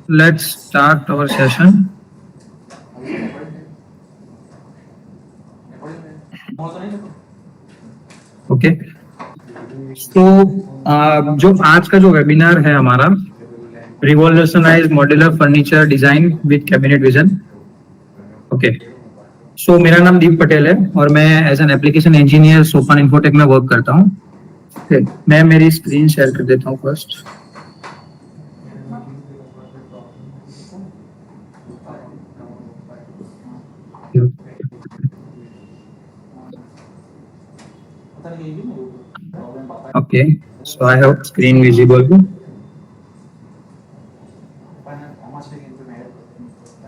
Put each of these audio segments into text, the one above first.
let's start our session. Okay, तो जो आज का जो वेबिनार है हमारा, revolutionize modular furniture design with cabinet vision. Okay, so मेरा नाम दीप पटेल है और मैं as an application engineer Sopan Infotech में वर्क करता हूँ. मैं मेरी स्क्रीन शेयर कर देता हूँ first. Okay, so I have screen visible.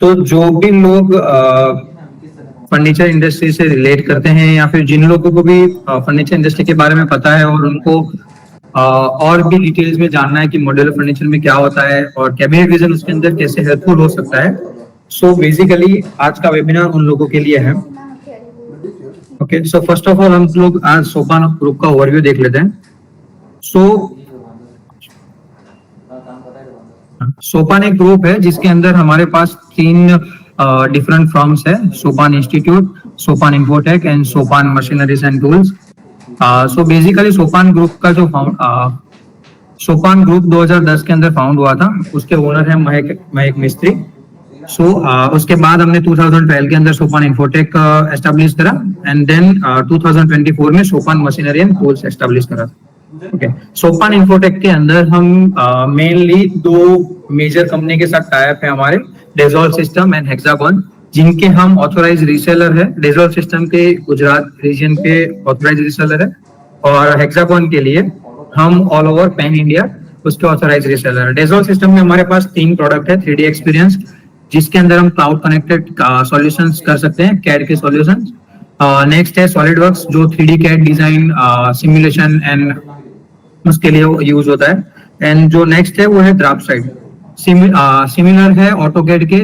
तो जो भी लोग फर्नीचर इंडस्ट्री से रिलेट करते हैं या फिर जिन लोगों को भी फर्नीचर इंडस्ट्री के बारे में पता है और उनको और भी डिटेल्स में जानना है कि मॉड्यूलर फर्नीचर में क्या होता है और कैबिनेट विजन उसके अंदर कैसे हेल्पफुल हो सकता है, सो बेसिकली आज का वेबिनार उन लोगों के लिए है. Okay, so first of all हम लोग आज सोपान ग्रुप का ओवरव्यू देख लेते हैं. सोपान एक ग्रुप है जिसके अंदर हमारे पास 3 डिफरेंट फर्म्स है, सोपान institute, Sopan infotech and Sopan machineries and tools. So basically Sopan group का जो सोपान ग्रुप 2010 के अंदर फाउंड हुआ था. उसके ओनर है महक मिस्त्री. उसके बाद हमने 2012 के अंदर सोपान इन्फोटेक एस्टेब्लिश करा एंड देन 2024 में सोपान मशीनरी एंड टूल्स एस्टेब्लिश करा. ओके, सोपान इन्फोटेक के अंदर हम मेनली 2 मेजर कंपनी के साथ टाई अप है हमारे, डेजॉल्ट सिस्टम एंड हेक्सागॉन, जिनके हम ऑथोराइज रीसेलर है. डेजॉल्ट सिस्टम के गुजरात रीजन के ऑथोराइज रीसेलर है और हेक्सागॉन के लिए हम ऑल ओवर पैन इंडिया उसके ऑथोराइज रीसेलर है. डेजॉल्ट सिस्टम में हमारे पास 3 प्रोडक्ट है. 3D एक्सपीरियंस, जिसके अंदर हम क्लाउड कनेक्टेड सॉल्यूशंस कर सकते हैं, कैड के सॉल्यूशंस. नेक्स्ट है सॉलिडवर्क्स, जो 3D CAD design, simulation and उसके लिए यूज होता है. एंड जो नेक्स्ट है वो है ड्राफ्टसाइड, सिमिलर है ऑटोकैड के.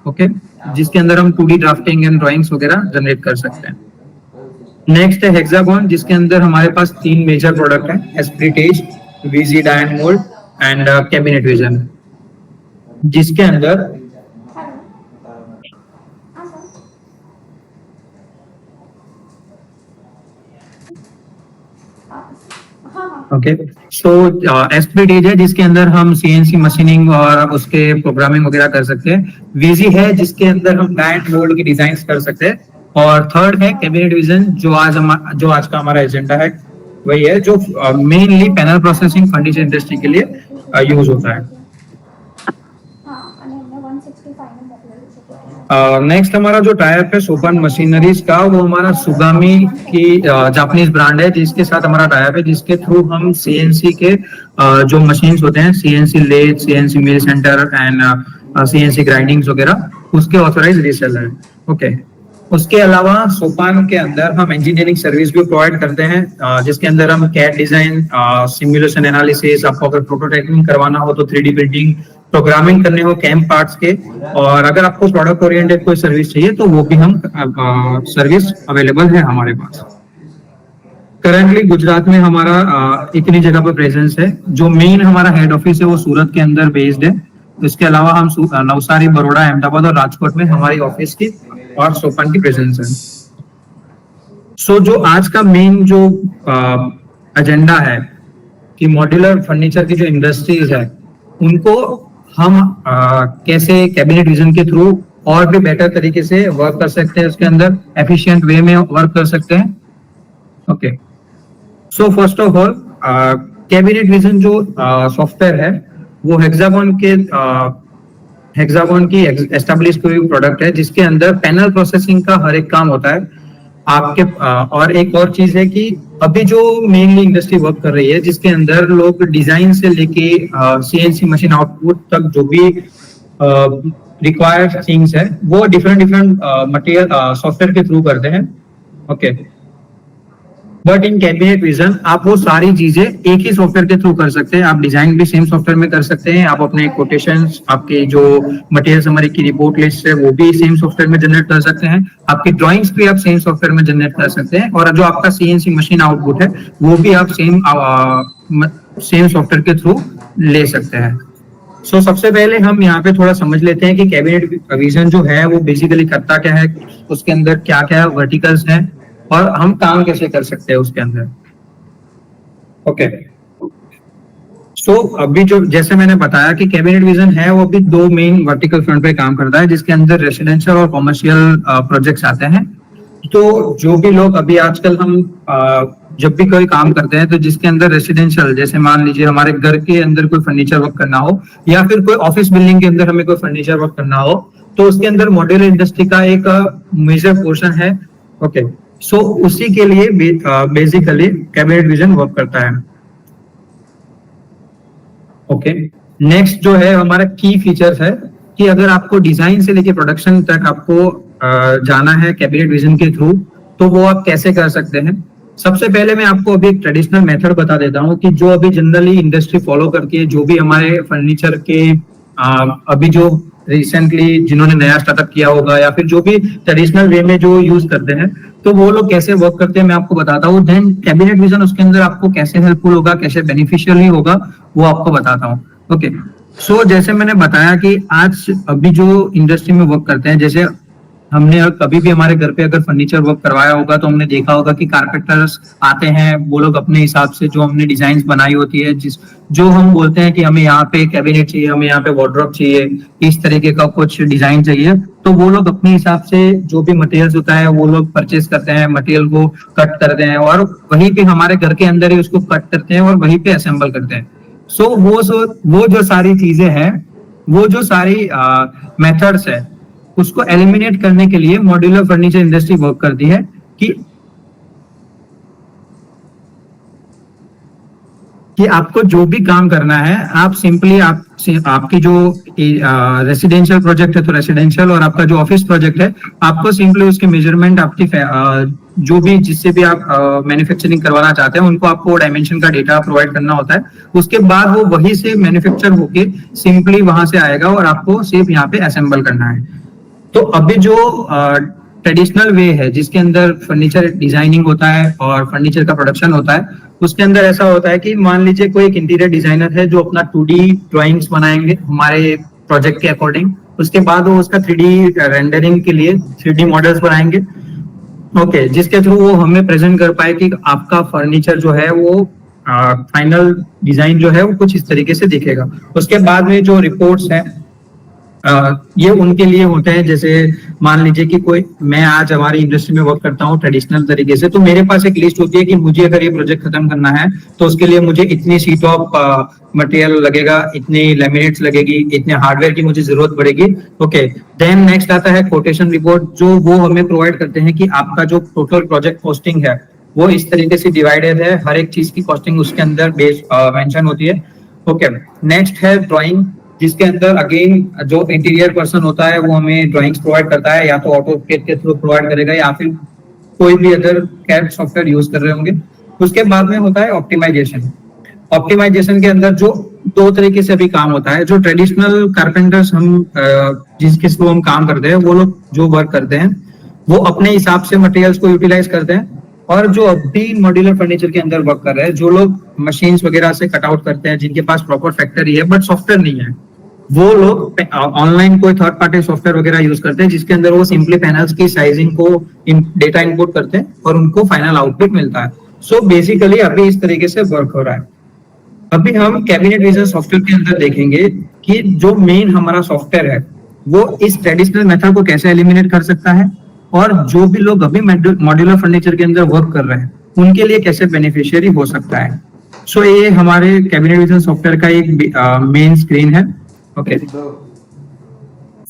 ओके, जिसके अंदर हम 2D ड्राफ्टिंग एंड ड्राइंग्स वगैरह जनरेट कर सकते हैं. नेक्स्ट है हेक्सागॉन, जिसके अंदर हमारे पास 3 मेजर प्रोडक्ट है, एस्प्रिटेज, वीजी डायन मोल्ड एंड कैबिनेट विजन, जिसके अंदर ओके, सो एस्प्रिटेज है जिसके अंदर हम CNC मशीनिंग और उसके प्रोग्रामिंग वगैरह कर सकते हैं. वीजी है जिसके अंदर हम डायन मोल्ड की डिजाइन कर सकते हैं. और थर्ड है कैबिनेट विजन, जो आज का हमारा एजेंडा है वही है, जो mainly panel processing furniture industry के लिए यूज होता है. नेक्स्ट हमारा जो टाई अप है सोपान मशीनरीज का, वो हमारा सुगामी की जापानीज ब्रांड है जिसके साथ हमारा टाई अप है, जिसके थ्रू हम CNC के जो मशीन्स होते हैं, CNC lathe, CNC mill center and CNC grindings वगैरह, उसके ऑथोराइज रीसेलर है. ओके, उसके अलावा सोपान के अंदर हम इंजीनियरिंग सर्विस भी प्रोवाइड करते हैं, जिसके अंदर हम कैड डिजाइन, सिमुलेशन एनालिसिस, आपको अगर प्रोटोटाइपिंग करवाना हो तो 3D प्रिंटिंग, प्रोग्रामिंग करने हो कैम पार्ट्स के, और अगर आपको प्रोडक्ट ओरिएंटेड कोई सर्विस चाहिए तो वो भी हम सर्विस अवेलेबल है हमारे पास. करंटली गुजरात में हमारा इतनी जगह पर प्रेजेंस है. जो मेन हमारा हेड ऑफिस है वो सूरत के अंदर बेस्ड है. इसके अलावा हम नवसारी, बड़ौदा, अहमदाबाद और राजकोट में हमारी ऑफिस की और सोपान की प्रेजेंस है. सो जो आज का मेन जो एजेंडा है कि मॉड्यूलर फर्नीचर की जो इंडस्ट्रीज है उनको हम कैसे कैबिनेट विजन के थ्रू और भी बेटर तरीके से वर्क कर सकते हैं, उसके अंदर एफिशिएंट वे में वर्क कर सकते हैं. Okay, so first of all cabinet vision जो सॉफ्टवेयर है वो हेक्सागॉन की एस्टेब्लिश हुई प्रोडक्ट है, जिसके अंदर पैनल प्रोसेसिंग का हर एक काम होता है आपके. और एक और चीज है कि अभी जो मेनली इंडस्ट्री वर्क कर रही है, जिसके अंदर लोग डिजाइन से लेके CNC मशीन आउटपुट तक जो भी रिक्वायर्ड थिंग्स है वो डिफरेंट मटेरियल सॉफ्टवेयर के थ्रू करते हैं. Okay, but in cabinet vision आप वो सारी चीजें एक ही सॉफ्टवेयर के थ्रू कर सकते हैं. आप डिजाइन भी सेम सॉफ्टवेयर में कर सकते हैं, आप अपने कोटेशंस, आपके जो मटेरियल समरी की रिपोर्ट लिस्ट है वो भी सेम सॉफ्टवेयर में जनरेट कर सकते हैं, आपकी ड्राइंग्स भी आप सेम सॉफ्टवेयर में जनरेट कर सकते हैं, और जो आपका CNC मशीन आउटपुट है वो भी आप सेम सॉफ्टवेयर के थ्रू ले सकते हैं. सो सबसे पहले हम यहाँ पे थोड़ा समझ लेते हैं कि कैबिनेट विजन जो है वो बेसिकली करता क्या है, उसके अंदर क्या क्या वर्टिकल्स हैं और हम काम कैसे कर सकते हैं उसके अंदर। ओके, सो अभी जो जैसे मैंने बताया कि कैबिनेट विजन है वो अभी दो मेन वर्टिकल फ्रंट पे काम करता है, जिसके अंदर रेसिडेंशियल और कॉमर्शियल प्रोजेक्ट्स आते हैं। तो जो भी लोग अभी आजकल हम जब भी कोई काम करते हैं तो जिसके अंदर रेसिडेंशियल, जैसे मान लीजिए हमारे घर के अंदर कोई फर्नीचर वर्क करना हो या फिर कोई ऑफिस बिल्डिंग के अंदर हमें कोई फर्नीचर वर्क करना हो, तो उसके अंदर मॉड्यूलर इंडस्ट्री का एक मेजर पोर्शन है। ओके, सो उसी के लिए बेसिकली कैबिनेट विजन वर्क करता है। ओके, नेक्स्ट जो है हमारा की फीचर्स है कि अगर आपको डिजाइन से लेके प्रोडक्शन तक आपको जाना है कैबिनेट विजन के थ्रू, तो वो आप कैसे कर सकते हैं। सबसे पहले मैं आपको अभी एक ट्रेडिशनल मेथड बता देता हूँ कि जो अभी जनरली इंडस्ट्री फॉलो करती है, जो भी हमारे फर्नीचर के अभी जो रिसेंटली जिन्होंने नया स्टार्टअप किया होगा या फिर जो भी ट्रेडिशनल वे में जो यूज करते हैं, तो वो लोग कैसे वर्क करते हैं मैं आपको बताता हूँ। देन कैबिनेट विजन उसके अंदर आपको कैसे हेल्पफुल होगा, कैसे बेनिफिशियल होगा, वो आपको बताता हूँ। ओके, सो जैसे मैंने बताया कि आज अभी जो इंडस्ट्री में वर्क करते हैं, जैसे हमने कभी भी हमारे घर पे अगर फर्नीचर वर्क करवाया होगा तो हमने देखा होगा कि कारपेंटर्स आते हैं, वो लोग अपने हिसाब से जो हमने डिजाइन बनाई होती है, जिस जो हम बोलते हैं कि हमें यहाँ पे कैबिनेट चाहिए, हमें यहाँ पे वार्डरोब चाहिए, इस तरीके का कुछ डिजाइन चाहिए, तो वो लोग अपने हिसाब से जो भी मटेरियल्स होता है वो लोग परचेज करते हैं, मटेरियल को कट करते हैं और वहीं पे हमारे घर के अंदर ही उसको कट करते हैं और वहीं पे असेंबल करते हैं। सो वो जो सारी चीजें हैं, वो जो सारी मेथड्स है, उसको एलिमिनेट करने के लिए मॉड्यूलर फर्नीचर इंडस्ट्री वर्क करती है कि आपको जो भी काम करना है, आप सिंपली आपकी जो रेसिडेंशियल प्रोजेक्ट है तो रेसिडेंशियल, और आपका जो ऑफिस प्रोजेक्ट है आपको सिंपली उसके मेजरमेंट, आपकी जो भी जिससे भी आप मैन्युफैक्चरिंग करवाना चाहते हैं उनको आपको डायमेंशन का डेटा प्रोवाइड करना होता है। उसके बाद वो वहीं से मैन्युफैक्चर होके सिंपली वहां से आएगा और आपको सिर्फ यहाँ पे असेंबल करना है। तो अभी जो ट्रेडिशनल वे है जिसके अंदर फर्नीचर डिजाइनिंग होता है और फर्नीचर का प्रोडक्शन होता है, उसके अंदर ऐसा होता है कि मान लीजिए कोई एक इंटीरियर डिजाइनर है जो अपना 2D ड्राइंग्स बनाएंगे हमारे प्रोजेक्ट के अकॉर्डिंग, उसके बाद वो उसका 3D रेंडरिंग के लिए 3D मॉडल्स बनाएंगे। ओके, जिसके थ्रू वो हमें प्रेजेंट कर पाए कि आपका फर्नीचर जो है वो फाइनल डिजाइन जो है वो कुछ इस तरीके से दिखेगा। उसके बाद में जो रिपोर्ट्स हैं ये उनके लिए होते हैं। जैसे मान लीजिए कि कोई, मैं आज हमारी इंडस्ट्री में वर्क करता हूँ ट्रेडिशनल तरीके से, तो मेरे पास एक लिस्ट होती है कि मुझे अगर ये प्रोजेक्ट खत्म करना है तो उसके लिए मुझे इतनी शीट ऑफ मटेरियल लगेगा, इतनी लेमिनेट्स लगेगी, इतने हार्डवेयर की मुझे जरूरत पड़ेगी। ओके, देन नेक्स्ट आता है कोटेशन रिपोर्ट, जो वो हमें प्रोवाइड करते हैं कि आपका जो टोटल प्रोजेक्ट कॉस्टिंग है वो इस तरीके से डिवाइडेड है, हर एक चीज की कॉस्टिंग उसके अंदर बेस मेंशन होती है। ओके, नेक्स्ट है ड्राइंग, जिसके अंदर अगेन जो इंटीरियर पर्सन होता है वो हमें ड्राइंग्स प्रोवाइड करता है, या तो ऑटोकैड के थ्रू प्रोवाइड करेगा या फिर कोई भी अदर कैड सॉफ्टवेयर यूज कर रहे होंगे। उसके बाद में होता है ऑप्टिमाइजेशन। ऑप्टिमाइजेशन के अंदर जो दो तरीके से अभी काम होता है, जो ट्रेडिशनल कारपेंटर्स हम जिसके थ्रू हम काम करते हैं, वो लोग जो वर्क करते हैं वो अपने हिसाब से मटेरियल्स को यूटिलाइज करते हैं, और जो अभी मॉड्यूलर फर्नीचर के अंदर वर्क कर रहे हैं, जो लोग मशीन्स वगैरह से कट आउट करते हैं, जिनके पास प्रॉपर फैक्ट्री है बट सॉफ्टवेयर नहीं है, वो लोग ऑनलाइन कोई थर्ड पार्टी सॉफ्टवेयर वगैरह यूज करते हैं, जिसके अंदर वो सिंपली पैनल्स की साइजिंग को डेटा इनपुट करते हैं और उनको फाइनल आउटपुट मिलता है। सो बेसिकली अभी इस तरीके से वर्क हो रहा है। अभी हम कैबिनेट विजन सॉफ्टवेयर के अंदर देखेंगे कि जो मेन हमारा सॉफ्टवेयर है वो इस ट्रेडिशनल मेथड को कैसे एलिमिनेट कर सकता है, और जो भी लोग अभी मॉड्यूलर फर्नीचर के अंदर वर्क कर रहे हैं उनके लिए कैसे बेनिफिशियरी हो सकता है। सो ये हमारे कैबिनेट विजन सॉफ्टवेयर का एक मेन स्क्रीन है। Okay,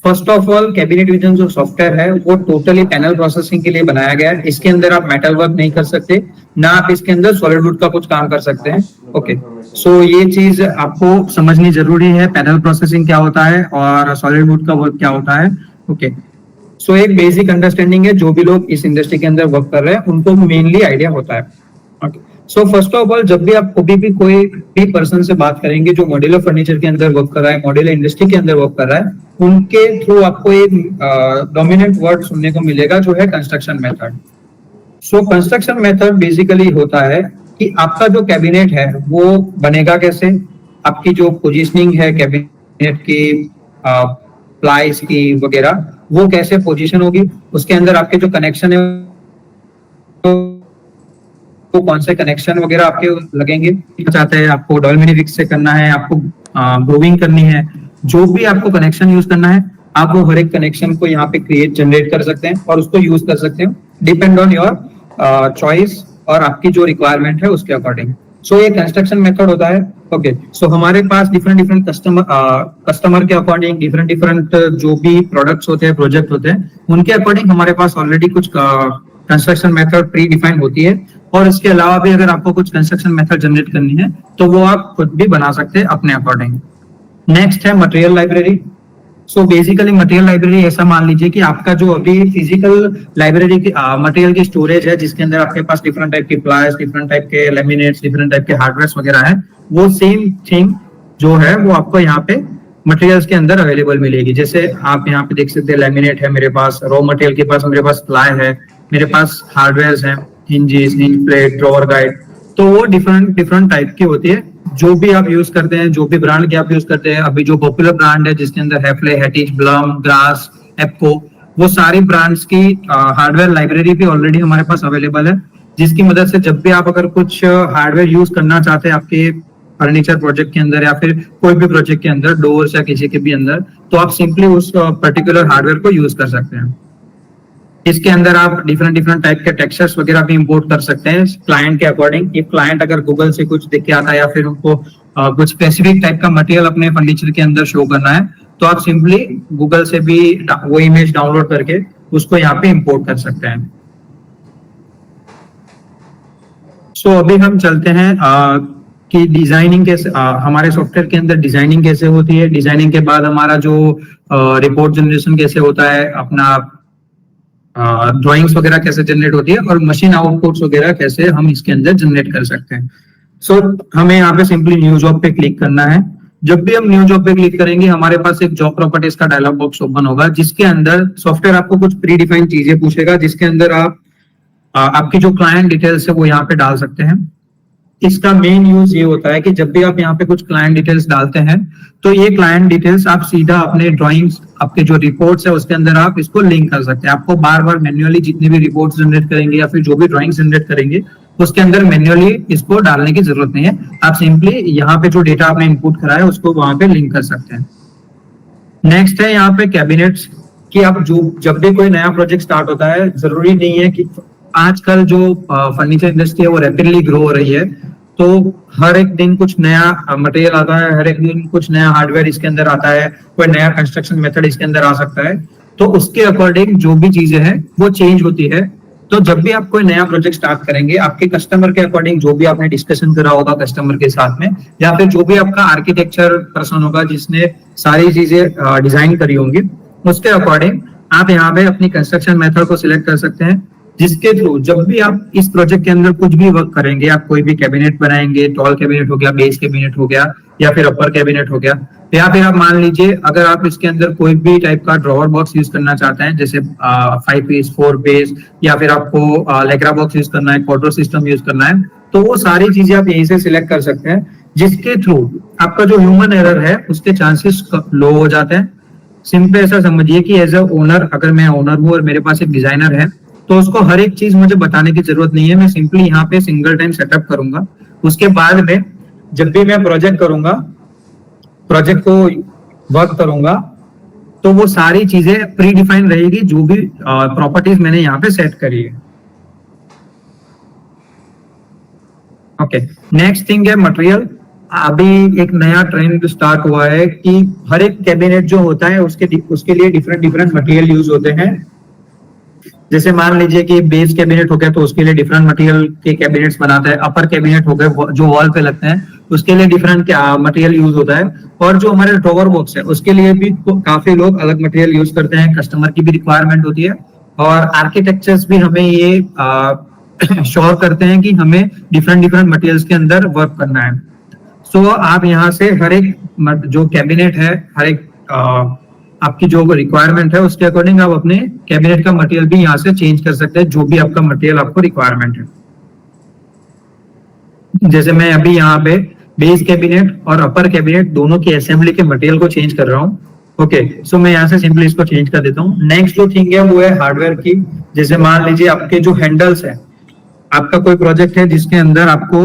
first of all cabinet vision जो सॉफ्टवेयर है वो टोटली पैनल प्रोसेसिंग के लिए बनाया गया है। इसके अंदर आप मेटल वर्क नहीं कर सकते, ना आप इसके अंदर सॉलिडवुड का कुछ काम कर सकते हैं। ओके, सो ये चीज आपको समझनी जरूरी है, पैनल प्रोसेसिंग क्या होता है और सॉलिडवुड का वर्क क्या होता है। ओके, सो एक बेसिक अंडरस्टैंडिंग है, जो भी लोग इस इंडस्ट्री के अंदर वर्क कर रहे हैं उनको मेनली आइडिया होता है। Okay, so first of all जब भी आप कभी भी कोई भी पर्सन से बात करेंगे जो मॉड्यूलर फर्नीचर के अंदर वर्क कर रहा है, मॉड्यूलर इंडस्ट्री के अंदर वर्क कर रहा है, उनके थ्रू आपको एक डोमिनेंट वर्ड सुनने को मिलेगा जो है construction method. So construction method basically होता है कि आपका जो कैबिनेट है वो बनेगा कैसे, आपकी जो पोजीशनिंग है कैबिनेट की प्लाइस की वगैरह, वो कैसे पोजीशन होगी, उसके अंदर आपके जो कनेक्शन है वो कौन से कनेक्शन वगैरह आपके लगेंगे, चाहते हैं आपको डबल मिनी फिक्स से करना है, आपको ग्रोविंग करनी है, जो भी आपको कनेक्शन यूज करना है, आप वो हर एक कनेक्शन को यहाँ पे क्रिएट जनरेट कर सकते हैं और उसको यूज कर सकते हैं डिपेंड ऑन योर चॉइस और आपकी जो रिक्वायरमेंट है उसके अकॉर्डिंग। सो ये कंस्ट्रक्शन मेथड होता है। ओके, सो हमारे पास डिफरेंट डिफरेंट कस्टमर के अकॉर्डिंग डिफरेंट डिफरेंट जो भी प्रोडक्ट्स होते हैं, प्रोजेक्ट होते हैं, उनके अकॉर्डिंग हमारे पास ऑलरेडी कुछ कंस्ट्रक्शन मेथड प्री डिफाइंड होती है। और इसके अलावा भी अगर आपको कुछ कंस्ट्रक्शन मेथड जनरेट करनी है तो वो आप खुद भी बना सकते हैं अपने अकॉर्डिंग। नेक्स्ट है material library. So basically material library ऐसा मान लीजिए कि आपका जो अभी फिजिकल लाइब्रेरी की मटेरियल की स्टोरेज है, जिसके अंदर आपके पास डिफरेंट टाइप के प्लायर्स, डिफरेंट टाइप के लेमिनेट्स, डिफरेंट टाइप के हार्डवेयर वगैरह है, वो सेम थिंग जो है वो आपको यहाँ पे मटेरियल्स के अंदर अवेलेबल मिलेगी। जैसे आप यहाँ पे देख सकते हैं लेमिनेट है मेरे पास, रॉ मटेरियल के पास मेरे पास प्लाई है, मेरे पास हार्डवेयर है, hinges, hinge plate, drawer guide, तो वो डिफरेंट डिफरेंट टाइप की होती है। जो भी आप यूज करते हैं, जो भी ब्रांड के आप यूज करते हैं, अभी जो पॉपुलर ब्रांड है जिसके अंदर हैफले, हैटिज, ब्लम, ग्रास, एप्को, वो सारी ब्रांड्स की हार्डवेयर लाइब्रेरी भी ऑलरेडी हमारे पास अवेलेबल है, जिसकी मदद से जब भी आप अगर कुछ हार्डवेयर यूज करना चाहते हैं आपके फर्नीचर प्रोजेक्ट के अंदर या फिर कोई भी प्रोजेक्ट के अंदर, डोर्स या किसी के भी अंदर, तो आप सिंपली उस पर्टिकुलर हार्डवेयर को यूज कर सकते हैं। इसके अंदर आप डिफरेंट डिफरेंट टाइप के टेक्सचर्स वगैरह भी इंपोर्ट कर सकते हैं क्लाइंट के अकॉर्डिंग। कि क्लाइंट अगर गूगल से कुछ देख के आता है या फिर उनको कुछ स्पेसिफिक टाइप का मटेरियल अपने फर्नीचर के अंदर शो करना है, तो आप सिंपली गूगल से भी वो इमेज डाउनलोड करके उसको यहाँ पे इंपोर्ट कर सकते हैं। सो अभी हम चलते हैं कि डिजाइनिंग कैसे हमारे सॉफ्टवेयर के अंदर डिजाइनिंग कैसे होती है। डिजाइनिंग के बाद हमारा जो रिपोर्ट जनरेशन कैसे होता है, अपना ड्राइंग्स वगैरह कैसे जनरेट होती है और मशीन आउटपुट्स वगैरह कैसे हम इसके अंदर जनरेट कर सकते हैं। सो हमें यहाँ पे सिंपली न्यू जॉब पे क्लिक करना है। जब भी हम न्यू जॉब पे क्लिक करेंगे हमारे पास एक जॉब प्रॉपर्टीज का डायलॉग बॉक्स ओपन होगा, जिसके अंदर सॉफ्टवेयर आपको कुछ प्री डिफाइंड चीजें पूछेगा, जिसके अंदर आप आपकी जो क्लाइंट डिटेल्स है वो यहाँ पे डाल सकते हैं। इसका मेन यूज ये होता है कि जब भी आप यहाँ पे कुछ क्लाइंट डिटेल्स डालते हैं तो ये क्लाइंट डिटेल्स आप सीधा अपने ड्राइंग्स, आपके जो रिपोर्ट्स है उसके अंदर आप इसको लिंक कर सकते हैं। आपको बार बार मैन्युअली जितनी भी रिपोर्ट्स जनरेट करेंगे या फिर जो भी ड्राइंग्स जनरेट करेंगे उसके अंदर मैन्युअली इसको डालने की जरूरत नहीं है। आप सिंपली यहाँ पे जो डेटा आपने इनपुट करा है उसको वहां पे लिंक कर सकते हैं। नेक्स्ट है यहाँ पे कैबिनेट्स, कि आप जो जब भी कोई नया प्रोजेक्ट स्टार्ट होता है, जरूरी नहीं है कि आजकल जो फर्नीचर इंडस्ट्री है वो रैपिडली ग्रो हो रही है, तो हर एक दिन कुछ नया मटेरियल आता है, हर एक दिन कुछ नया हार्डवेयर इसके अंदर आता है, कोई नया कंस्ट्रक्शन मेथड इसके अंदर आ सकता है, तो उसके अकॉर्डिंग जो भी चीजें हैं वो चेंज होती है। तो जब भी आप कोई नया प्रोजेक्ट स्टार्ट करेंगे, आपके कस्टमर के अकॉर्डिंग जो भी आपने डिस्कशन करा होगा कस्टमर के साथ में, या फिर जो भी आपका आर्किटेक्चर पर्सन होगा जिसने सारी चीजें डिजाइन करी होंगी, उसके अकॉर्डिंग आप यहाँ पे अपनी कंस्ट्रक्शन मेथड को सिलेक्ट कर सकते हैं, जिसके थ्रू जब भी आप इस प्रोजेक्ट के अंदर कुछ भी वर्क करेंगे, आप कोई भी कैबिनेट बनाएंगे, टॉल कैबिनेट हो गया, बेस कैबिनेट हो गया, या फिर अपर कैबिनेट हो गया, या फिर आप मान लीजिए अगर आप इसके अंदर कोई भी टाइप का ड्रॉवर बॉक्स यूज करना चाहते हैं, जैसे 5 पीस, 4 बेस, या फिर आपको लेग्रा बॉक्स यूज करना है, क्वाड्रो सिस्टम यूज करना है, तो वो सारी चीजें आप यहीं से सिलेक्ट कर सकते हैं, जिसके थ्रू आपका जो ह्यूमन एरर है उसके चांसेस लो हो जाते हैं। सिंपल ऐसा समझिए कि एज अ ओनर, अगर मैं ओनर हूँ और मेरे पास एक डिजाइनर है, तो उसको हर एक चीज मुझे बताने की जरूरत नहीं है। मैं सिंपली यहाँ पे सिंगल टाइम सेटअप करूंगा, उसके बाद में जब भी मैं प्रोजेक्ट करूंगा, प्रोजेक्ट को वर्क करूंगा, तो वो सारी चीजें प्री डिफाइन रहेगी, जो भी प्रॉपर्टीज मैंने यहाँ पे सेट करी है। ओके, नेक्स्ट थिंग है मटेरियल। अभी एक नया ट्रेंड स्टार्ट हुआ है कि हर एक कैबिनेट जो होता है उसके लिए डिफरेंट डिफरेंट मटेरियल यूज होते हैं। जैसे मान लीजिए कि बेस कैबिनेट हो गया तो उसके लिए डिफरेंट मटेरियल के कैबिनेट्स बनाता है, अपर कैबिनेट हो गए जो वॉल पे लगते हैं उसके लिए डिफरेंट मटेरियल यूज होता है, और जो हमारे ड्रॉवर बॉक्स है उसके लिए भी काफी लोग अलग मटेरियल यूज करते हैं। कस्टमर की भी रिक्वायरमेंट होती है और आर्किटेक्चर्स भी हमें ये श्योर करते हैं कि हमें डिफरेंट डिफरेंट मटेरियल्स के अंदर वर्क करना है। सो आप यहाँ से हर एक जो कैबिनेट है, हर एक आपकी जो रिक्वायरमेंट है उसके अकॉर्डिंग आप अपने कैबिनेट का मटेरियल भी यहाँ से चेंज कर सकते हैं, जो भी आपका मटेरियल आपको रिक्वायरमेंट है। जैसे मैं अभी यहाँ पे बेस कैबिनेट और अपर कैबिनेट दोनों की असेंबली के मटेरियल को चेंज कर रहा हूँ। ओके, सो मैं यहाँ से सिंपली इसको चेंज कर देता हूँ। नेक्स्ट जो थिंग है वो है हार्डवेयर की। जैसे मान लीजिए आपके जो हैंडल्स है, आपका कोई प्रोजेक्ट है जिसके अंदर आपको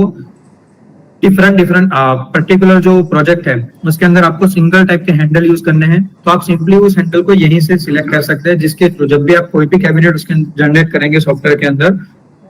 डिफरेंट डिफरेंट पर्टिकुलर जो प्रोजेक्ट है उसके अंदर आपको सिंगल टाइप के हैंडल यूज करने हैं, तो आप सिंपली उस हैंडल को यहीं से सिलेक्ट कर सकते हैं, जिसके थ्रू जब भी आप कोई भी कैबिनेट उसके जनरेट करेंगे सॉफ्टवेयर के अंदर,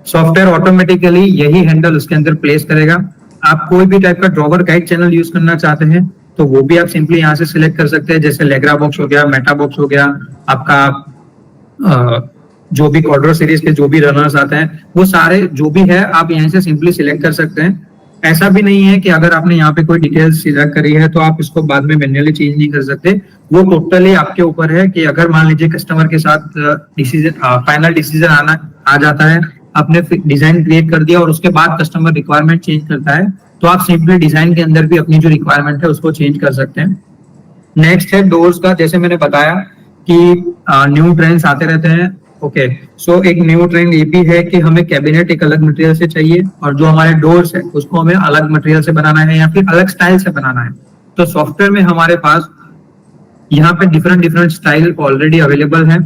सॉफ्टवेयर ऑटोमेटिकली यही हैंडल उसके अंदर प्लेस करेगा। आप कोई भी टाइप का ड्रॉवर गाइड चैनल यूज करना चाहते हैं तो वो भी आप सिंपली यहाँ से सिलेक्ट कर सकते हैं, जैसे लेग्रा बॉक्स हो गया, मेटा बॉक्स हो गया, आपका जो भी क्वाड्रो सीरीज के जो भी रनर्स आते हैं वो सारे जो भी है आप यहाँ से सिंपली सिलेक्ट कर सकते हैं। ऐसा भी नहीं है कि अगर आपने यहाँ पे कोई डिटेल्स सिलेक्ट करी है तो आप इसको बाद में मैन्युअली चेंज नहीं कर सकते। वो टोटली आपके ऊपर है कि अगर मान लीजिए कस्टमर के साथ डिसीजन फाइनल डिसीजन आना आ जाता है, आपने डिजाइन क्रिएट कर दिया और उसके बाद कस्टमर रिक्वायरमेंट चेंज करता है, तो आप सिंपली डिजाइन के अंदर भी अपनी जो रिक्वायरमेंट है उसको चेंज कर सकते हैं। नेक्स्ट है डोर्स का। जैसे मैंने बताया कि न्यू ट्रेंड्स आते रहते हैं। ओके, सो एक न्यू ट्रेंड ये भी है कि हमें कैबिनेट एक अलग मटेरियल से चाहिए और जो हमारे डोर्स है उसको हमें अलग मटेरियल से बनाना है या फिर अलग स्टाइल से बनाना है। तो सॉफ्टवेयर में हमारे पास यहाँ पे different different style already available है,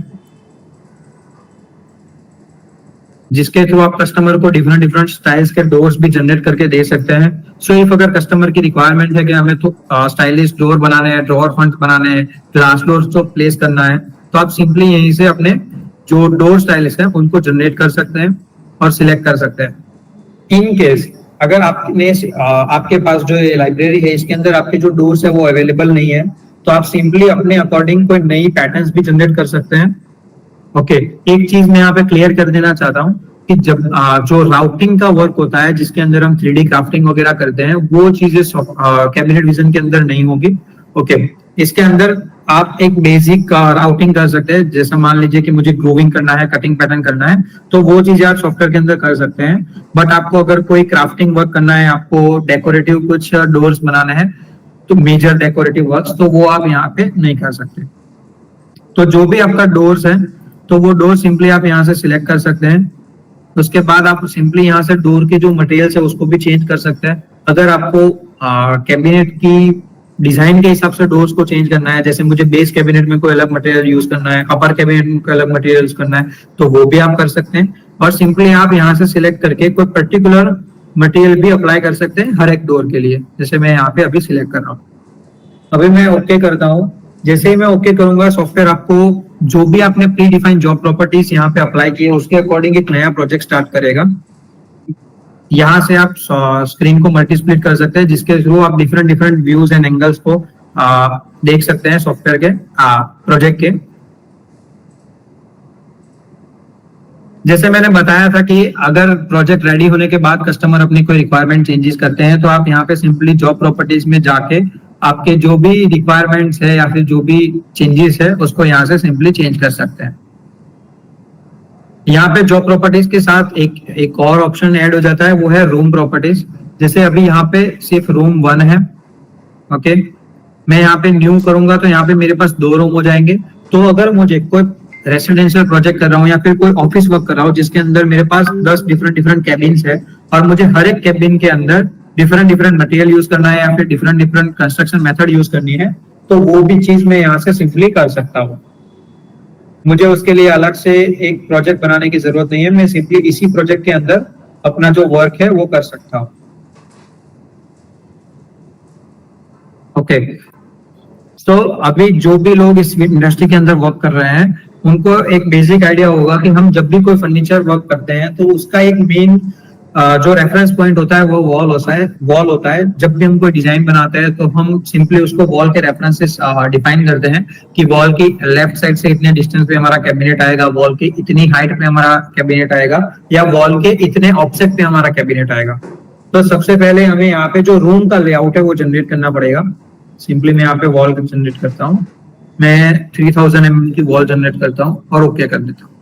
जिसके थ्रू आप कस्टमर को डिफरेंट डिफरेंट स्टाइल्स के डोर्स भी जनरेट करके दे सकते हैं। सो इफ अगर कस्टमर की रिक्वायरमेंट है कि हमें तो स्टाइलिश डोर बनाने हैं, ड्रॉअर फ्रंट बनाने हैं, ग्लास डोर जो प्लेस करना है, तो आप सिंपली यहीं से अपने जो डोर स्टाइलिश है उनको जनरेट कर सकते हैं और सिलेक्ट कर सकते हैं। इन केस अगर आपने आपके पास जो लाइब्रेरी है इसके अंदर आपके जो डोर्स है वो अवेलेबल नहीं है, तो आप सिंपली अपने अकॉर्डिंग कोई नई पैटर्न्स भी जनरेट कर सकते हैं। ओके, एक चीज मैं यहाँ पे क्लियर कर देना चाहता हूँ कि जब जो राउटिंग का वर्क होता है जिसके अंदर हम 3D क्राफ्टिंग वगैरह करते हैं वो चीजें कैबिनेट विजन के अंदर नहीं होगी। ओके, इसके अंदर आप एक बेसिक राउटिंग कर सकते हैं। जैसे मान लीजिए कि मुझे ग्रूविंग करना है, कटिंग पैटर्न करना है, तो वो चीजें आप सॉफ्टवेयर के अंदर कर सकते हैं। बट आपको अगर कोई क्राफ्टिंग वर्क करना है, आपको डेकोरेटिव कुछ डोर्स बनाना है, तो मेजर डेकोरेटिव वर्क्स, तो वो आप यहाँ पे नहीं कर सकते। तो जो भी आपका डोर्स है तो वो डोर सिंपली आप यहाँ से सिलेक्ट कर सकते हैं। उसके बाद आप सिंपली यहाँ से डोर के जो मटेरियल है उसको भी चेंज कर सकते हैं। अगर आपको कैबिनेट की डिजाइन के हिसाब से डोर्स को चेंज करना है, जैसे मुझे बेस कैबिनेट में कोई अलग मटेरियल यूज करना है, अपर कैबिनेट में कोई अलग मटेरियल यूज करना है, तो वो भी आप कर सकते हैं। और सिंपली आप यहाँ से सिलेक्ट करके कोई पर्टिकुलर मटेरियल भी अप्लाई कर सकते हैं हर एक डोर के लिए। जैसे मैं यहाँ पे अभी सिलेक्ट कर रहा हूँ, अभी मैं ओके करता हूँ। जैसे ही मैं ओके करूंगा, सॉफ्टवेयर आपको जो भी आपने प्री डिफाइंड जॉब प्रॉपर्टीज यहाँ पे अप्लाई किए उसके अकॉर्डिंग एक नया प्रोजेक्ट स्टार्ट करेगा। यहाँ से आप स्क्रीन को मल्टीस्प्लिट कर सकते हैं, जिसके थ्रू आप different different views and angles को देख सकते हैं सॉफ्टवेयर के प्रोजेक्ट के। जैसे मैंने बताया था कि अगर प्रोजेक्ट रेडी होने के बाद कस्टमर अपनी कोई रिक्वायरमेंट चेंजेस करते हैं, तो आप यहाँ पे सिंपली जॉब प्रॉपर्टीज में जाके आपके जो भी रिक्वायरमेंट्स है या फिर जो भी चेंजेस है उसको यहाँ से सिंपली चेंज कर सकते हैं। यहाँ पे जॉब प्रॉपर्टीज के साथ एक और ऑप्शन ऐड हो जाता है, वो है रूम प्रॉपर्टीज। जैसे अभी यहाँ पे सिर्फ रूम 1 है। ओके, मैं यहाँ पे न्यू करूंगा तो यहाँ पे मेरे पास 2 रूम हो जाएंगे। तो अगर मुझे कोई रेसिडेंशियल प्रोजेक्ट कर रहा हूँ या फिर कोई ऑफिस वर्क कर रहा हूँ जिसके अंदर मेरे पास 10 डिफरेंट डिफरेंट कैबिन्स है और मुझे हर एक कैबिन के अंदर डिफरेंट डिफरेंट मटेरियल यूज करना है या फिर different different construction method use करनी है, तो वो भी चीज मैं यहाँ से सिंपली कर सकता हूँ। मुझे उसके लिए अलग से एक प्रोजेक्ट बनाने की जरूरत नहीं है, मैं सिंपली इसी प्रोजेक्ट के अंदर अपना जो वर्क है वो कर सकता हूँ। ओके, तो अभी जो भी लोग इस इंडस्ट्री के अंदर वर्क कर रहे हैं उनको एक बेसिक आइडिया होगा कि हम जब भी कोई फर्नीचर वर्क करते हैं तो उसका एक मेन जो रेफरेंस पॉइंट होता है वो वॉल होता है। जब भी हम कोई डिजाइन बनाते हैं तो हम सिंपली उसको वॉल के रेफरेंसेस डिफाइन करते हैं कि वॉल की लेफ्ट साइड से इतने डिस्टेंस पे हमारा कैबिनेट आएगा, वॉल की इतनी हाइट पे हमारा कैबिनेट आएगा या वॉल के इतने ऑफसेट पे हमारा कैबिनेट आएगा। तो सबसे पहले हमें यहाँ पे जो रूम का लेआउट है वो जनरेट करना पड़ेगा। सिंपली मैं यहाँ पे वॉल जनरेट करता हूँ, मैं 3000 mm की वॉल जनरेट करता हूँ और ओके कर देता हूँ।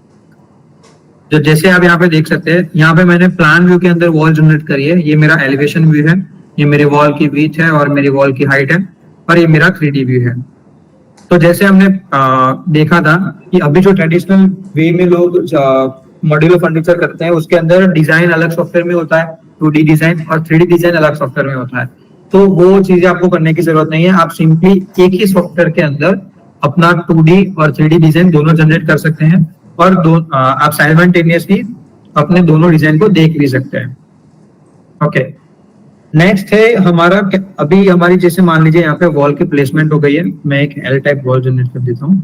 जो जैसे आप यहाँ पे देख सकते हैं, यहाँ पे मैंने प्लान व्यू के अंदर वॉल जनरेट करी है। ये मेरा एलिवेशन व्यू है, ये मेरी वॉल की विड्थ है और मेरी वॉल की हाइट है और ये मेरा 3D व्यू है। तो जैसे हमने देखा था कि अभी जो ट्रेडिशनल वे में लोग मॉड्यूलर फर्नीचर करते हैं उसके अंदर डिजाइन अलग सॉफ्टवेयर में होता है, 2D डिजाइन, और 3D डिजाइन अलग सॉफ्टवेयर में होता है। तो वो चीजें आपको करने की जरूरत नहीं है। आप सिंपली एक ही सॉफ्टवेयर के अंदर अपना 2D और 3D डिजाइन दोनों जनरेट कर सकते हैं, और आप साइमल्टेनियसली अपने दोनों डिजाइन को देख भी सकते हैं। ओके, नेक्स्ट है हमारा, अभी हमारी जैसे मान लीजिए यहाँ पे वॉल की प्लेसमेंट हो गई है। मैं एक एल टाइप वॉल जनरेट कर देता हूँ।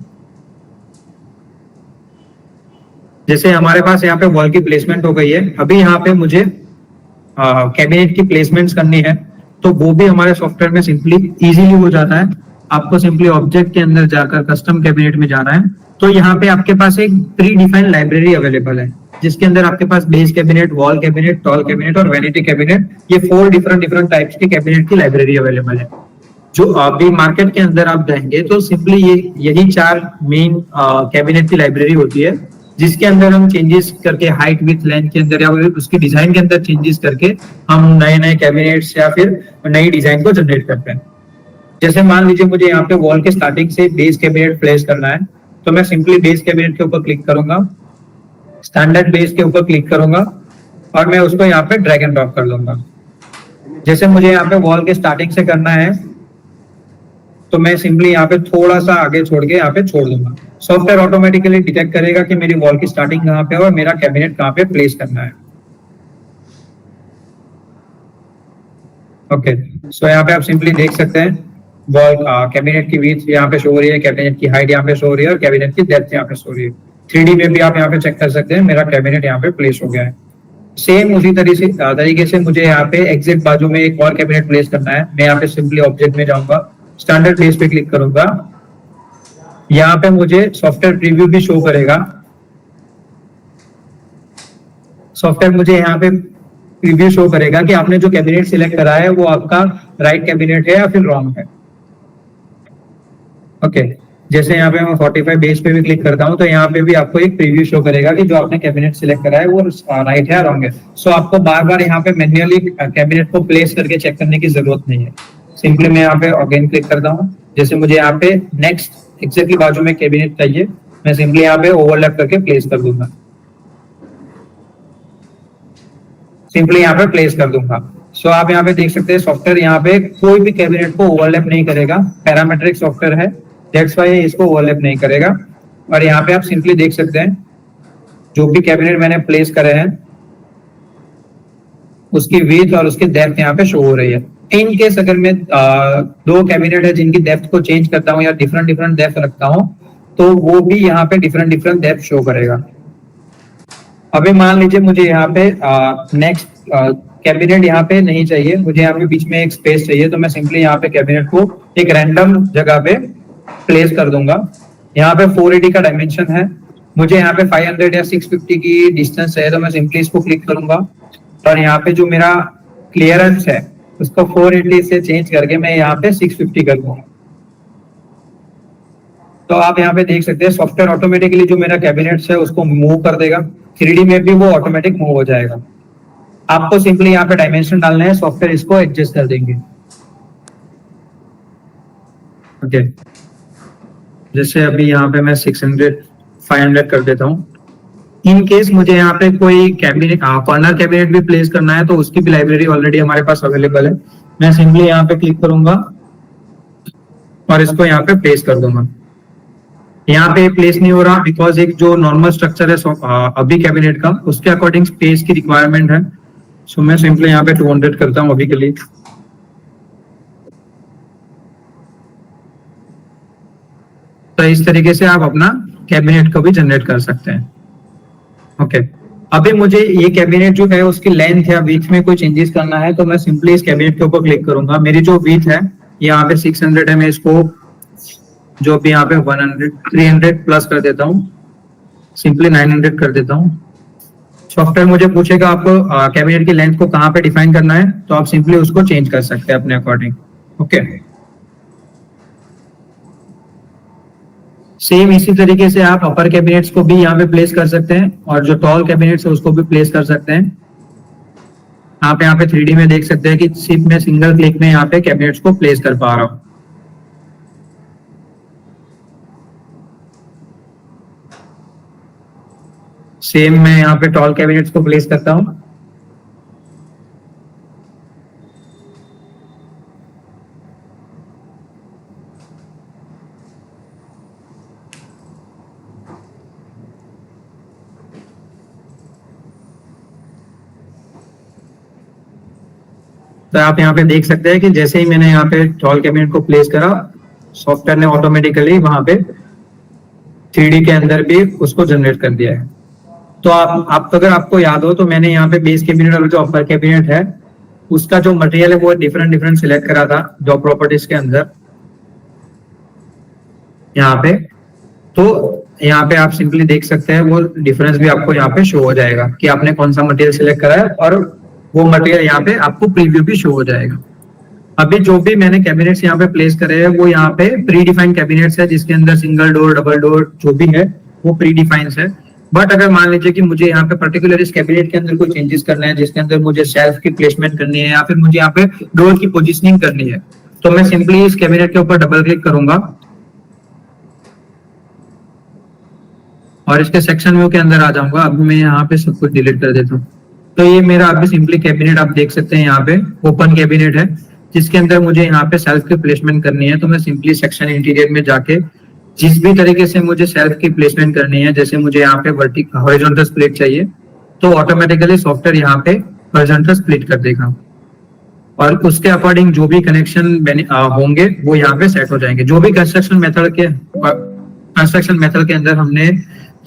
जैसे हमारे पास यहाँ पे वॉल की प्लेसमेंट हो गई है, अभी यहाँ पे मुझे कैबिनेट की प्लेसमेंट्स करनी है, तो वो भी हमारे सॉफ्टवेयर में सिंपली इजीली हो जाता है। आपको सिंपली ऑब्जेक्ट के अंदर जाकर कस्टम कैबिनेट में जाना है, तो यहाँ पे आपके पास एक प्री डिफाइंड लाइब्रेरी अवेलेबल है, जिसके अंदर आपके पास base cabinet, wall cabinet, tall cabinet और वैनिटी कैबिनेट, ये 4 डिफरेंट डिफरेंट टाइप्स के कैबिनेट की लाइब्रेरी अवेलेबल है। जो अभी मार्केट के अंदर आप जाएंगे तो सिंपली यही 4 मेन कैबिनेट की लाइब्रेरी होती है, जिसके अंदर हम चेंजेस करके हाइट विथ लेंथ के अंदर या उसकी डिजाइन के अंदर चेंजेस करके हम नए नए कैबिनेट्स या फिर नई डिजाइन को जनरेट करते हैं। जैसे मान लीजिए मुझे यहाँ पे वॉल के स्टार्टिंग से बेस कैबिनेट प्लेस करना है, तो मैं सिंपली बेस कैबिनेट के ऊपर क्लिक करूंगा, स्टैंडर्ड बेस के ऊपर क्लिक करूंगा और मैं उसको यहाँ पे ड्रैग एंड ड्रॉप कर लूंगा। जैसे मुझे यहाँ पे वॉल के स्टार्टिंग से करना है, तो मैं सिंपली यहाँ पे थोड़ा सा आगे छोड़ के यहाँ पे छोड़ दूंगा। सॉफ्टवेयर ऑटोमेटिकली डिटेक्ट करेगा कि मेरी वॉल की स्टार्टिंग कहाँ पे है और मेरा कैबिनेट कहाँ पे प्लेस करना है। ओके, सो यहाँ पे आप सिंपली देख सकते हैं वॉल कैबिनेट की विड्थ यहाँ पे शो हो रही है, कैबिनेट की हाइट यहाँ पे शो हो रही है और कैबिनेट की डेप्थ यहाँ पे शो हो रही है। 3D में भी आप यहाँ पे चेक कर सकते हैं मेरा कैबिनेट यहाँ पे प्लेस हो गया है। सेम उसी तरीके से मुझे यहाँ पे एग्जैक्ट बाजू में एक और कैबिनेट प्लेस करना है। मैं यहाँ पे सिंपली ऑब्जेक्ट में जाऊंगा, स्टैंडर्ड बेस पे क्लिक करूंगा, यहाँ पे मुझे सॉफ्टवेयर प्रीव्यू भी शो करेगा। सॉफ्टवेयर मुझे यहाँ पे प्रीव्यू शो करेगा कि आपने जो कैबिनेट सिलेक्ट करा है वो आपका राइट कैबिनेट है या फिर रॉन्ग है। ओके, जैसे यहाँ पे मैं 45 बेस पे भी क्लिक करता हूँ तो यहाँ पे भी आपको एक प्रीव्यू शो करेगा कि जो आपने कैबिनेट सिलेक्ट करा है वो राइट है या रॉन्ग है। सो आपको बार बार यहाँ पे मैन्युअली कैबिनेट को प्लेस करके चेक करने की जरूरत नहीं है। सिंपली मैं यहाँ पे अगेन क्लिक करता हूँ। जैसे मुझे यहाँ पे नेक्स्ट एग्जैक्टली बाजू में कैबिनेट चाहिए, मैं सिंपली यहाँ पे ओवरलैप करके प्लेस कर दूंगा, सिंपली यहाँ पे प्लेस कर दूंगा। सो आप यहाँ पे देख सकते हैं सॉफ्टवेयर यहाँ पे कोई भी कैबिनेट को ओवरलैप नहीं करेगा। पैरामेट्रिक सॉफ्टवेयर है, दैट्स व्हाई इसको ओवरलैप नहीं करेगा। और यहाँ पे आप सिंपली देख सकते हैं जो भी कैबिनेट मैंने प्लेस करे हैं उसकी विड्थ और उसकी डेप्थ यहाँ पे शो हो रही है। इन केस अगर मैं 2 कैबिनेट है जिनकी डेप्थ को चेंज करता हूँ या डिफरेंट डिफरेंट डेप्थ रखता हूँ, तो वो भी यहाँ पे डिफरेंट डिफरेंट डेप्थ शो करेगा। अभी मान लीजिए मुझे यहाँ पे नेक्स्ट कैबिनेट यहाँ पे नहीं चाहिए, मुझे यहाँ पे बीच में एक स्पेस चाहिए, तो मैं सिंपली यहाँ पे कैबिनेट को एक रैंडम जगह पे प्लेस कर दूंगा। यहाँ पे 480 का डायमेंशन है, मुझे यहाँ पे 500 या 650 की डिस्टेंस है, तो मैं सिंपली इसको क्लिक करूंगा और यहाँ पे जो मेरा क्लियरेंस है उसको 480 से चेंज करके मैं यहाँ पे 650 कर दूंगा। तो आप यहाँ पे देख सकते हैं सॉफ्टवेयर ऑटोमेटिकली जो मेरा कैबिनेट्स है उसको मूव कर देगा। 3D में भी वो ऑटोमेटिक मूव हो जाएगा। आपको सिंपली यहाँ पे डायमेंशन डालना है, सॉफ्टवेयर इसको एडजस्ट कर देंगे। ओके, जैसे अभी यहाँ पे मैं 600 500 कर देता हूँ। इन केस मुझे यहाँ पे कोई कैबिनेट कॉर्नर कैबिनेट भी प्लेस करना है तो उसकी भी लाइब्रेरी ऑलरेडी हमारे पास अवेलेबल है। मैं सिंपली यहाँ पे क्लिक करूंगा और इसको यहाँ पे प्लेस कर दूंगा। यहाँ पे प्लेस नहीं हो रहा बिकॉज एक जो नॉर्मल स्ट्रक्चर है अभी कैबिनेट का उसके अकॉर्डिंग स्पेस की रिक्वायरमेंट है। सो मैं सिंपली यहाँ पे 200 करता हूँ अभी के लिए। तो इस तरीके से आप अपना कैबिनेट को भी जनरेट कर सकते हैं। ओके, अभी मुझे ये कैबिनेट जो है उसकी लेंथ या विड्थ में कोई चेंजेस करना है तो मैं सिंपली इस कैबिनेट के ऊपर क्लिक करूंगा। मेरी जो विड्थ है यहाँ पे 600 है, मैं इसको जो भी यहाँ पे 100 300 प्लस कर देता हूँ, सिंपली 900 कर देता हूँ। सॉफ्टवेयर मुझे पूछेगा आपको कैबिनेट की लेंथ को कहाँ पे डिफाइन करना है, तो आप सिंपली उसको चेंज कर सकते हैं अपने अकॉर्डिंग। ओके, सेम इसी तरीके से आप अपर कैबिनेट्स को भी यहाँ पे प्लेस कर सकते हैं और जो टॉल कैबिनेट्स है उसको भी प्लेस कर सकते हैं। आप यहाँ पे 3D में देख सकते हैं कि सिर्फ मैं सिंगल क्लिक में यहाँ पे कैबिनेट्स को प्लेस कर पा रहा हूँ। सेम मैं यहाँ पे टॉल कैबिनेट्स को प्लेस करता हूँ। तो आप यहाँ पे देख सकते हैं कि जैसे ही मैंने यहाँ पे टॉल कैबिनेट को प्लेस करा, सॉफ्टवेयर ने ऑटोमेटिकली वहां पे 3D के अंदर भी उसको जनरेट कर दिया है। तो आप अगर आपको याद हो तो मैंने यहाँ पे बेस कैबिनेट और जो अपर कैबिनेट है उसका जो मटेरियल है वो डिफरेंट डिफरेंट सिलेक्ट करा था जॉब प्रॉपर्टीज के अंदर यहाँ पे। तो यहाँ पे आप सिंपली देख सकते हैं, वो डिफरेंस भी आपको यहाँ पे शो हो जाएगा कि आपने कौन सा मटेरियल सिलेक्ट करा है, और वो मटेरियल यहाँ पे आपको प्रीव्यू भी शो हो जाएगा। अभी जो भी मैंने कैबिनेट्स यहाँ पे प्लेस करे हैं वो यहाँ पे प्री डिफाइंड कैबिनेट्स है, जिसके अंदर सिंगल डोर डबल डोर जो भी है वो प्री डिफाइंड है। बट अगर मान लीजिए कि मुझे यहाँ पे पर्टिकुलर इस कैबिनेट के अंदर कोई चेंजेस करना है, जिसके अंदर मुझे शेल्फ की प्लेसमेंट करनी है या फिर मुझे यहाँ पे डोर की पोजिशनिंग करनी है, तो मैं सिंपली इस कैबिनेट के ऊपर डबल क्लिक करूंगा और इसके सेक्शन व्यू के अंदर आ जाऊंगा। अब मैं यहाँ पे सब कुछ डिलीट कर देता हूँ। तो ये मेरा अभी सिंपली कैबिनेट आप देख सकते हैं, यहाँ पे ओपन कैबिनेट है जिसके अंदर मुझे यहाँ पे सेल्फ की प्लेसमेंट करनी है। तो मैं सिंपली सेक्शन इंटीरियर में जाके जिस भी तरीके से मुझे सेल्फ की प्लेसमेंट करनी है, जैसे मुझे यहाँ पे हॉरिजॉन्टल स्प्लिट चाहिए तो ऑटोमेटिकली सॉफ्टवेयर यहाँ पे हॉरिजॉन्टल स्प्लिट कर देगा और उसके अकॉर्डिंग जो भी कनेक्शन होंगे वो यहाँ पे सेट हो जाएंगे। जो भी कंस्ट्रक्शन मेथड के अंदर हमने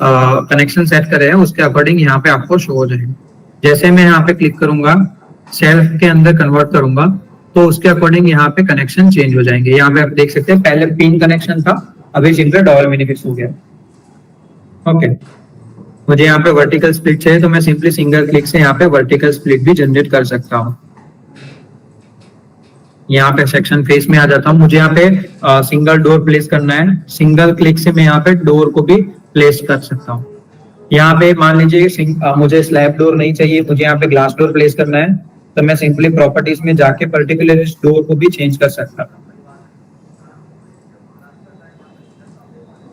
कनेक्शन सेट करे हैं उसके अकॉर्डिंग यहाँ पे आपको शो हो जाएगा। जैसे मैं यहाँ पे क्लिक करूंगा, सेल्फ के अंदर कन्वर्ट करूंगा तो उसके अकॉर्डिंग यहाँ पे कनेक्शन चेंज हो जाएंगे। यहाँ पे आप देख सकते हैं पहले पिन कनेक्शन था, अभी सिंपल डबल मिनीफिक्स हो गया। ओके, मुझे यहाँ पे वर्टिकल स्प्लिट चाहिए तो मैं सिंपली सिंगल क्लिक से यहाँ पे वर्टिकल स्प्लिट भी जनरेट कर सकता हूँ। यहाँ पे सेक्शन फेस में आ जाता हूँ। मुझे यहाँ पे सिंगल डोर प्लेस करना है, सिंगल क्लिक से मैं यहाँ पे डोर को भी प्लेस कर सकता हूँ। यहाँ पे मान लीजिए मुझे स्लैब डोर नहीं चाहिए, मुझे यहाँ पे ग्लास डोर प्लेस करना है तो मैं सिंपली प्रॉपर्टीज में जाके पर्टिकुलर इस डोर को भी चेंज कर सकता हूँ।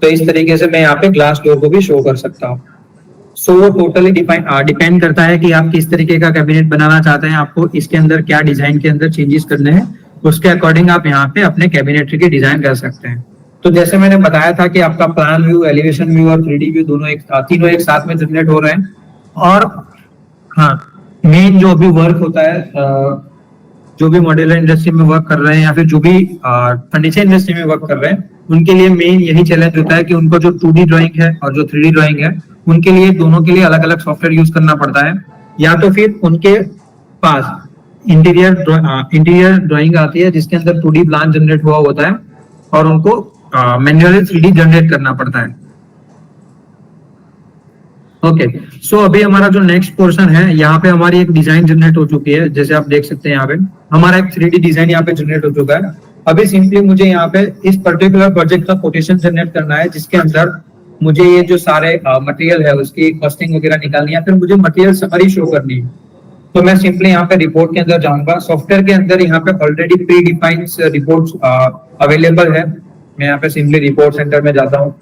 तो इस तरीके से मैं यहाँ पे ग्लास डोर को भी शो कर सकता हूँ। सो वो टोटली डिपेंड करता है कि आप किस तरीके का कैबिनेट बनाना चाहते हैं, आपको इसके अंदर क्या डिजाइन के अंदर चेंजेस करने हैं, उसके अकॉर्डिंग आप यहाँ पे अपने कैबिनेटरी की डिजाइन कर सकते हैं। तो जैसे मैंने बताया था कि आपका प्लान व्यू, एलिवेशन व्यू और 3D व्यू तीनों एक साथ में जनरेट हो रहे हैं। और हाँ, मेन जो भी वर्क होता है, जो भी मॉड्यूलर इंडस्ट्री में वर्क कर रहे हैं या फिर जो भी फर्नीचर इंडस्ट्री में वर्क कर रहे हैं, उनके लिए मेन यही चैलेंज होता है कि उनको जो 2D ड्राइंग है और जो 3D ड्राइंग है उनके लिए दोनों के लिए अलग अलग सॉफ्टवेयर यूज करना पड़ता है, या तो फिर उनके पास इंटीरियर ड्राइंग आती है जिसके अंदर 2D प्लान जनरेट हुआ होता है और उनको मैन्युअली 3D जनरेट करना पड़ता है। ओके, सो अभी हमारा जो नेक्स्ट पोर्शन है, यहाँ पे हमारी एक डिजाइन जनरेट हो चुकी है। जैसे आप देख सकते हैं यहाँ पे हमारा एक 3D डिजाइन यहाँ पे जनरेट हो चुका है। अभी सिंपली मुझे यहाँ पे इस पर्टिकुलर प्रोजेक्ट का कोटेशन जनरेट करना है, जिसके अंदर मुझे ये जो सारे मटेरियल है उसकी कॉस्टिंग वगैरह निकालनी है, फिर मुझे मटेरियल समरी शो करनी है। तो मैं सिंपली यहाँ पे रिपोर्ट के अंदर जाऊंगा। सॉफ्टवेयर के अंदर यहाँ पे already pre defined reports available है। मैं यहाँ पे सिंपली रिपोर्ट सेंटर में जाता हूँ।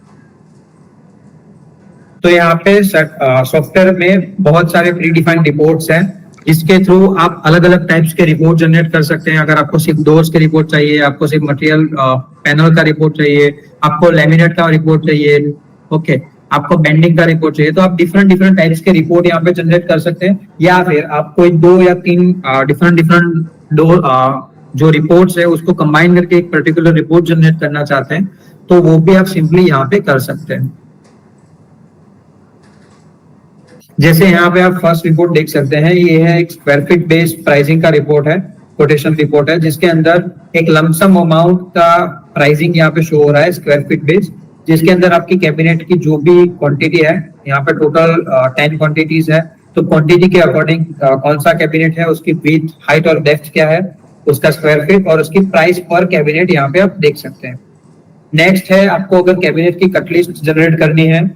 तो यहाँ पे सॉफ्टवेयर में बहुत सारे प्री डिफाइंड रिपोर्ट्स हैं, जिसके थ्रू आप अलग अलग टाइप्स के रिपोर्ट जनरेट कर सकते हैं। अगर आपको सिर्फ डोर्स के रिपोर्ट चाहिए, आपको सिर्फ मटेरियल पैनल का रिपोर्ट चाहिए, आपको लैमिनेट का रिपोर्ट चाहिए, ओके, आपको बेंडिंग का रिपोर्ट चाहिए, तो आप डिफरेंट टाइप्स के रिपोर्ट यहाँ पे जनरेट कर सकते हैं। या फिर आप कोई 2 या 3 डिफरेंट डोर जो रिपोर्ट्स है उसको कंबाइन करके एक पर्टिकुलर रिपोर्ट जनरेट करना चाहते हैं तो वो भी आप सिंपली यहाँ पे कर सकते हैं। जैसे यहाँ पे आप फर्स्ट रिपोर्ट देख सकते हैं, ये है एक स्क्वायर फीट बेस्ड प्राइसिंग का रिपोर्ट है, कोटेशन रिपोर्ट है, जिसके अंदर एक लमसम अमाउंट का प्राइसिंग यहाँ पे शो हो रहा है स्क्वायर फीट बेस्ड, जिसके अंदर आपकी कैबिनेट की जो भी क्वांटिटी है, यहाँ पे टोटल 10 क्वांटिटीज है। तो क्वांटिटी के अकॉर्डिंग कौन सा कैबिनेट है, उसकी विड्थ, हाइट और डेप्थ क्या है, उसका स्क्वायर फीट और उसकी प्राइस पर कैबिनेट यहाँ पे आप देख सकते हैं। नेक्स्ट है, आपको अगर कैबिनेट की कटलिस्ट जनरेट करनी है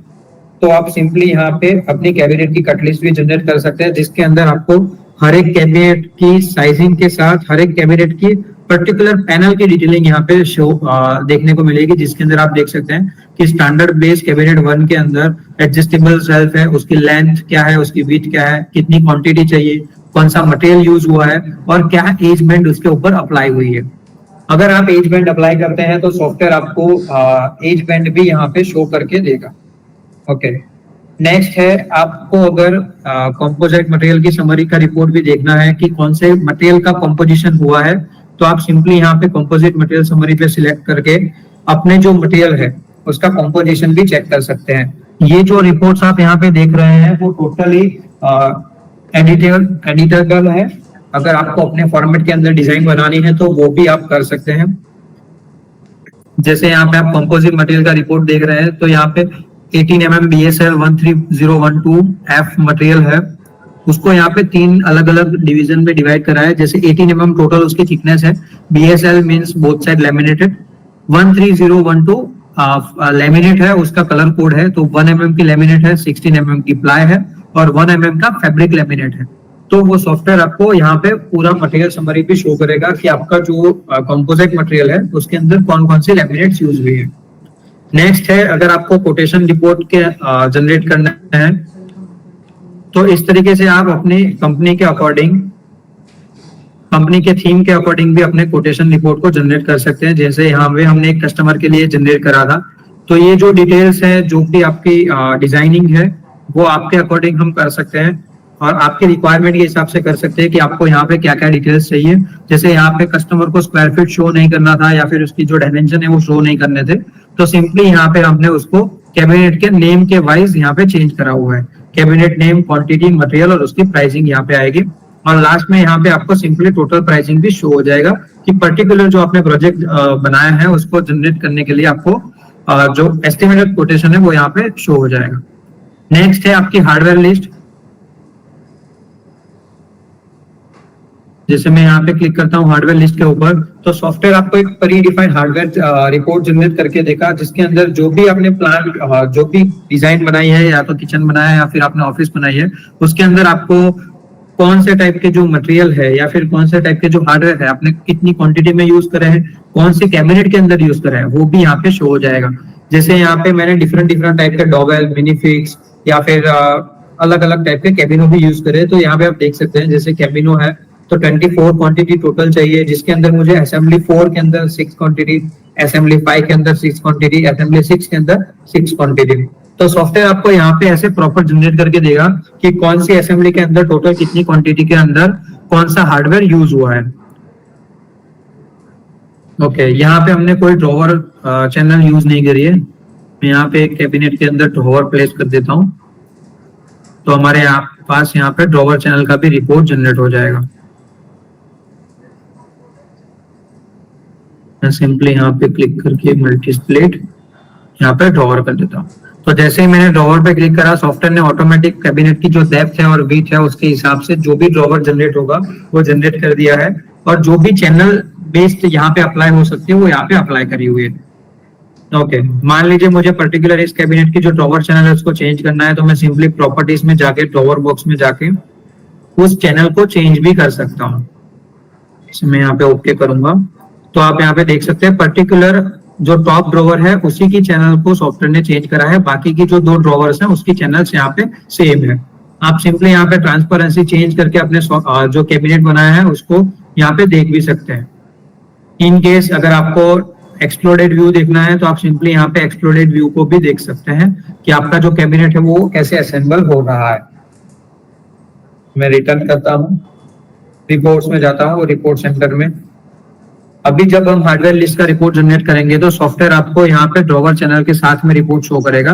तो आप सिंपली यहाँ पे अपनी कैबिनेट की कटलिस्ट भी जनरेट कर सकते हैं, जिसके अंदर आपको हर एक कैबिनेट की साइजिंग के साथ हर एक कैबिनेट की पर्टिकुलर पैनल की डिटेलिंग यहाँ पे शो देखने को मिलेगी, जिसके अंदर आप देख सकते हैं कि स्टैंडर्ड बेस कैबिनेट 1 के अंदर एडजस्टेबल शेल्फ है, उसकी लेंथ क्या है, उसकी विड्थ क्या है, कितनी क्वांटिटी चाहिए, कौन सा मटेरियल यूज हुआ है और क्या एज बैंड उसके ऊपर अप्लाई हुई है। अगर आप एज बैंड अप्लाई करते हैं तो सॉफ्टवेयर आपको एज बैंड भी यहाँ पे शो करके देगा। ओके, नेक्स्ट है, आपको अगर कंपोजिट मटेरियल की समरी का रिपोर्ट भी देखना है कि कौन से मटेरियल का कंपोजिशन हुआ है, तो आप सिंपली यहाँ पे कंपोजिट मटेरियल समरी पे सिलेक्ट करके अपने जो मटेरियल है उसका कंपोजिशन भी चेक कर सकते हैं। ये जो रिपोर्ट्स आप यहाँ पे देख रहे हैं वो टोटली एडिटेबल है। अगर आपको अपने फॉर्मेट के अंदर डिजाइन बनानी है तो वो भी आप कर सकते हैं। जैसे यहाँ पे आप कंपोजिट मटेरियल का रिपोर्ट देख रहे हैं, तो यहाँ पे 18 mm BSL 13012F मटेरियल है, उसको यहाँ पे 3 अलग अलग डिवीजन में डिवाइड करा है। जैसे 18 mm टोटल उसकी थिकनेस है, BSL means both side laminated, 13012 laminate है, उसका कलर कोड है, तो 1 mm की लैमिनेट है, 16 mm की प्लाई है और 1 mm का फैब्रिक लैमिनेट है। तो वो सॉफ्टवेयर आपको यहाँ पे पूरा मटेरियल समरी भी शो करेगा कि आपका जो कंपोजिट मटेरियल है उसके अंदर कौन कौन से लैमिनेट्स यूज हुए हैं। नेक्स्ट है, अगर आपको कोटेशन रिपोर्ट के जनरेट करना है तो इस तरीके से आप अपनी कंपनी के अकॉर्डिंग, कंपनी के थीम के अकॉर्डिंग भी अपने कोटेशन रिपोर्ट को जनरेट कर सकते हैं। जैसे यहाँ पे हमने एक कस्टमर के लिए जनरेट करा था, तो ये जो डिटेल्स है, जो भी आपकी डिजाइनिंग है, वो आपके अकॉर्डिंग हम कर सकते हैं और आपके रिक्वायरमेंट के हिसाब से कर सकते हैं कि आपको यहाँ पे क्या क्या डिटेल्स चाहिए। जैसे यहाँ पे कस्टमर को स्क्वायर फीट शो नहीं करना था या फिर उसकी जो डायमेंशन है वो शो नहीं करने थे, तो सिंपली यहाँ पे हमने उसको कैबिनेट के नेम के वाइज यहाँ पे चेंज करा हुआ है। कैबिनेट नेम, क्वांटिटी, मटेरियल और उसकी प्राइसिंग यहाँ पे आएगी और लास्ट में यहाँ पे आपको सिंपली टोटल प्राइसिंग भी शो हो जाएगा कि पर्टिकुलर जो आपने प्रोजेक्ट बनाया है उसको जनरेट करने के लिए आपको जो एस्टिमेटेड कोटेशन है वो यहाँ पे शो हो जाएगा। नेक्स्ट है आपकी हार्डवेयर लिस्ट। जैसे मैं यहाँ पे क्लिक करता हूँ हार्डवेयर लिस्ट के ऊपर, तो सॉफ्टवेयर आपको एक pre defined hardware report generate करके देगा, जिसके अंदर जो भी आपने प्लान, जो भी डिजाइन बनाई है, या तो किचन बनाया है या फिर आपने ऑफिस बनाई है, उसके अंदर आपको कौन से टाइप के जो मटेरियल है या फिर कौन से टाइप के जो हार्डवेयर है आपने कितनी क्वांटिटी में यूज करे हैं, कौन से कैबिनेट के अंदर यूज करे हैं, वो भी यहाँ पे शो हो जाएगा। जैसे यहाँ पे मैंने डिफरेंट डिफरेंट टाइप के डॉवेल, मिनी फिक्स या फिर अलग अलग टाइप के कैबिनो भी यूज करे, तो यहाँ पे आप देख सकते हैं। जैसे कैबिनो है तो 24 क्वांटिटी टोटल चाहिए, जिसके अंदर मुझे असेंबली 4 के अंदर 6 क्वांटिटी, असेंबली 5 के अंदर 6 क्वांटिटी, असेंबली 6 के अंदर 6 क्वांटिटी। तो सॉफ्टवेयर आपको यहाँ पे ऐसे प्रॉपर जनरेट करके देगा कि कौन सी असेंबली के अंदर टोटल कितनी क्वांटिटी के अंदर कौन सा हार्डवेयर यूज हुआ है। ओके, यहाँ पे हमने कोई ड्रॉवर चैनल यूज नहीं करी है। मैं यहाँ पे कैबिनेट के अंदर ड्रॉवर प्लेस कर देता हूँ, तो हमारे पास यहाँ पे ड्रॉवर चैनल का भी रिपोर्ट जनरेट हो जाएगा। मैं सिंपली यहाँ पे क्लिक करके मल्टी स्प्लिट यहाँ पे ड्रॉवर कर देता हूँ। तो जैसे ही मैंने ड्रॉवर पे क्लिक करा, सॉफ्टवेयर ने ऑटोमेटिक कैबिनेट की जो डेप्थ है और विड्थ है उसके हिसाब से जो भी ड्रॉवर जनरेट होगा वो जनरेट कर दिया है, और जो भी चैनल बेस्ड यहाँ पे अप्लाई हो सकती है वो यहाँ पे अप्लाई करी हुई है। ओके, मान लीजिए मुझे पर्टिकुलर इस कैबिनेट की जो ड्रॉवर चैनल है उसको चेंज करना है, तो मैं सिंपली प्रॉपर्टीज में जाके ड्रॉवर बॉक्स में जाके उस चैनल को चेंज भी कर सकता हूँ। मैं यहाँ पे ओके करूंगा, तो आप यहाँ पे देख सकते हैं पर्टिकुलर जो टॉप ड्रॉवर है उसी की चैनल को सॉफ्टवेयर ने चेंज करा है, बाकी की जो 2 ड्रॉवर्स हैं उसकी चैनल्स यहाँ पे सेम है। आप सिंपली यहाँ पे ट्रांसपेरेंसी चेंज करके अपने जो कैबिनेट बनाया है उसको यहाँ पे देख भी सकते हैं। इन केस अगर आपको एक्सप्लोडेड व्यू देखना है तो आप सिंपली यहाँ पे एक्सप्लोडेड व्यू को भी देख सकते हैं कि आपका जो कैबिनेट है वो कैसे असेंबल हो रहा है। मैं रिटर्न करता हूँ, रिपोर्ट्स में जाता हूँ, रिपोर्ट सेंटर में। अभी जब हम हार्डवेयर लिस्ट का रिपोर्ट जनरेट करेंगे तो सॉफ्टवेयर आपको यहाँ पे ड्रॉवर चैनल के साथ में रिपोर्ट शो करेगा।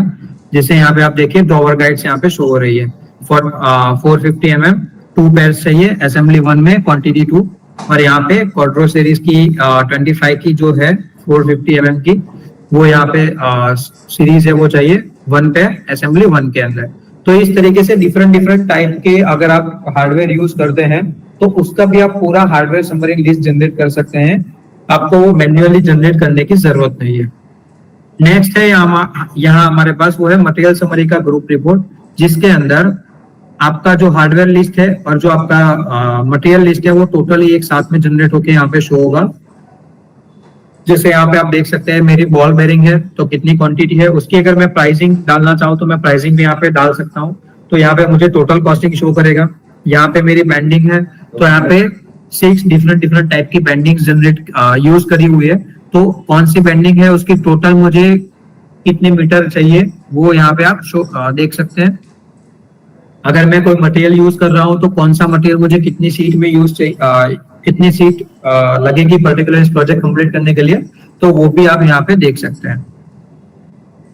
जैसे यहाँ पे आप देखिए ड्रॉवर गाइड्स यहाँ पे शो हो रही है। 450 mm 2 पेयर्स चाहिए, असेंबली 1 में क्वांटिटी 2, और यहाँ पे क्वाड्रो सीरीज की 25 की जो है 450 mm की वो यहाँ पे सीरीज है वो चाहिए 1 पे, असेंबली 1 के अंदर। तो इस तरीके से डिफरेंट डिफरेंट टाइप के अगर आप हार्डवेयर यूज करते हैं तो उसका भी आप पूरा हार्डवेयर समरी लिस्ट जनरेट कर सकते हैं, आपको वो मैन्युअली जनरेट करने की जरूरत नहीं है। नेक्स्ट है यहाँ हमारे पास वो है मटेरियल समरी का ग्रुप रिपोर्ट, जिसके अंदर आपका जो हार्डवेयर लिस्ट है और जो आपका मटेरियल लिस्ट है वो टोटली एक साथ में जनरेट होके यहाँ पे शो होगा। जैसे यहाँ पे आप देख सकते हैं मेरी बॉल बेरिंग है तो कितनी क्वांटिटी है उसकी, अगर मैं प्राइसिंग डालना चाहूँ तो मैं प्राइसिंग भी यहाँ पे डाल सकता हूँ, तो यहाँ पे मुझे टोटल कॉस्टिंग शो करेगा। यहाँ पे मेरी बैंडिंग है तो यहाँ पे 6 डिफरेंट टाइप की बैंडिंग जनरेट यूज करी हुई है, तो कौन सी बैंडिंग है उसकी टोटल मुझे कितने मीटर चाहिए वो यहाँ पे आप देख सकते हैं। अगर मैं कोई मटेरियल यूज कर रहा हूँ तो कौन सा मटेरियल मुझे कितनी सीट में यूज चाहिए, कितनी सीट लगेगी पर्टिकुलर इस प्रोजेक्ट कंप्लीट करने के लिए, तो वो भी आप यहाँ पे देख सकते हैं।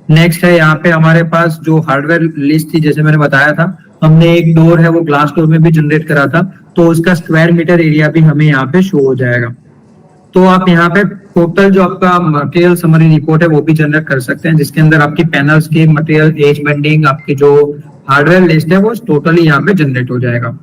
नेक्स्ट है यहाँ पे हमारे पास जो हार्डवेयर लिस्ट थी, जैसे मैंने बताया था, हमने एक डोर है वो ग्लास डोर में भी जनरेट करा था, तो उसका स्क्वायर मीटर एरिया भी हमें यहाँ पे शो हो जाएगा। तो आप यहाँ पे टोटल जो आपका मटेरियल समरी रिपोर्ट है वो भी जनरेट कर सकते हैं, जिसके अंदर आपकी पैनल्स की मटेरियल एज बेंडिंग, आपकी जो हार्डवेयर लिस्ट है वो टोटली यहाँ पे जनरेट हो जाएगा।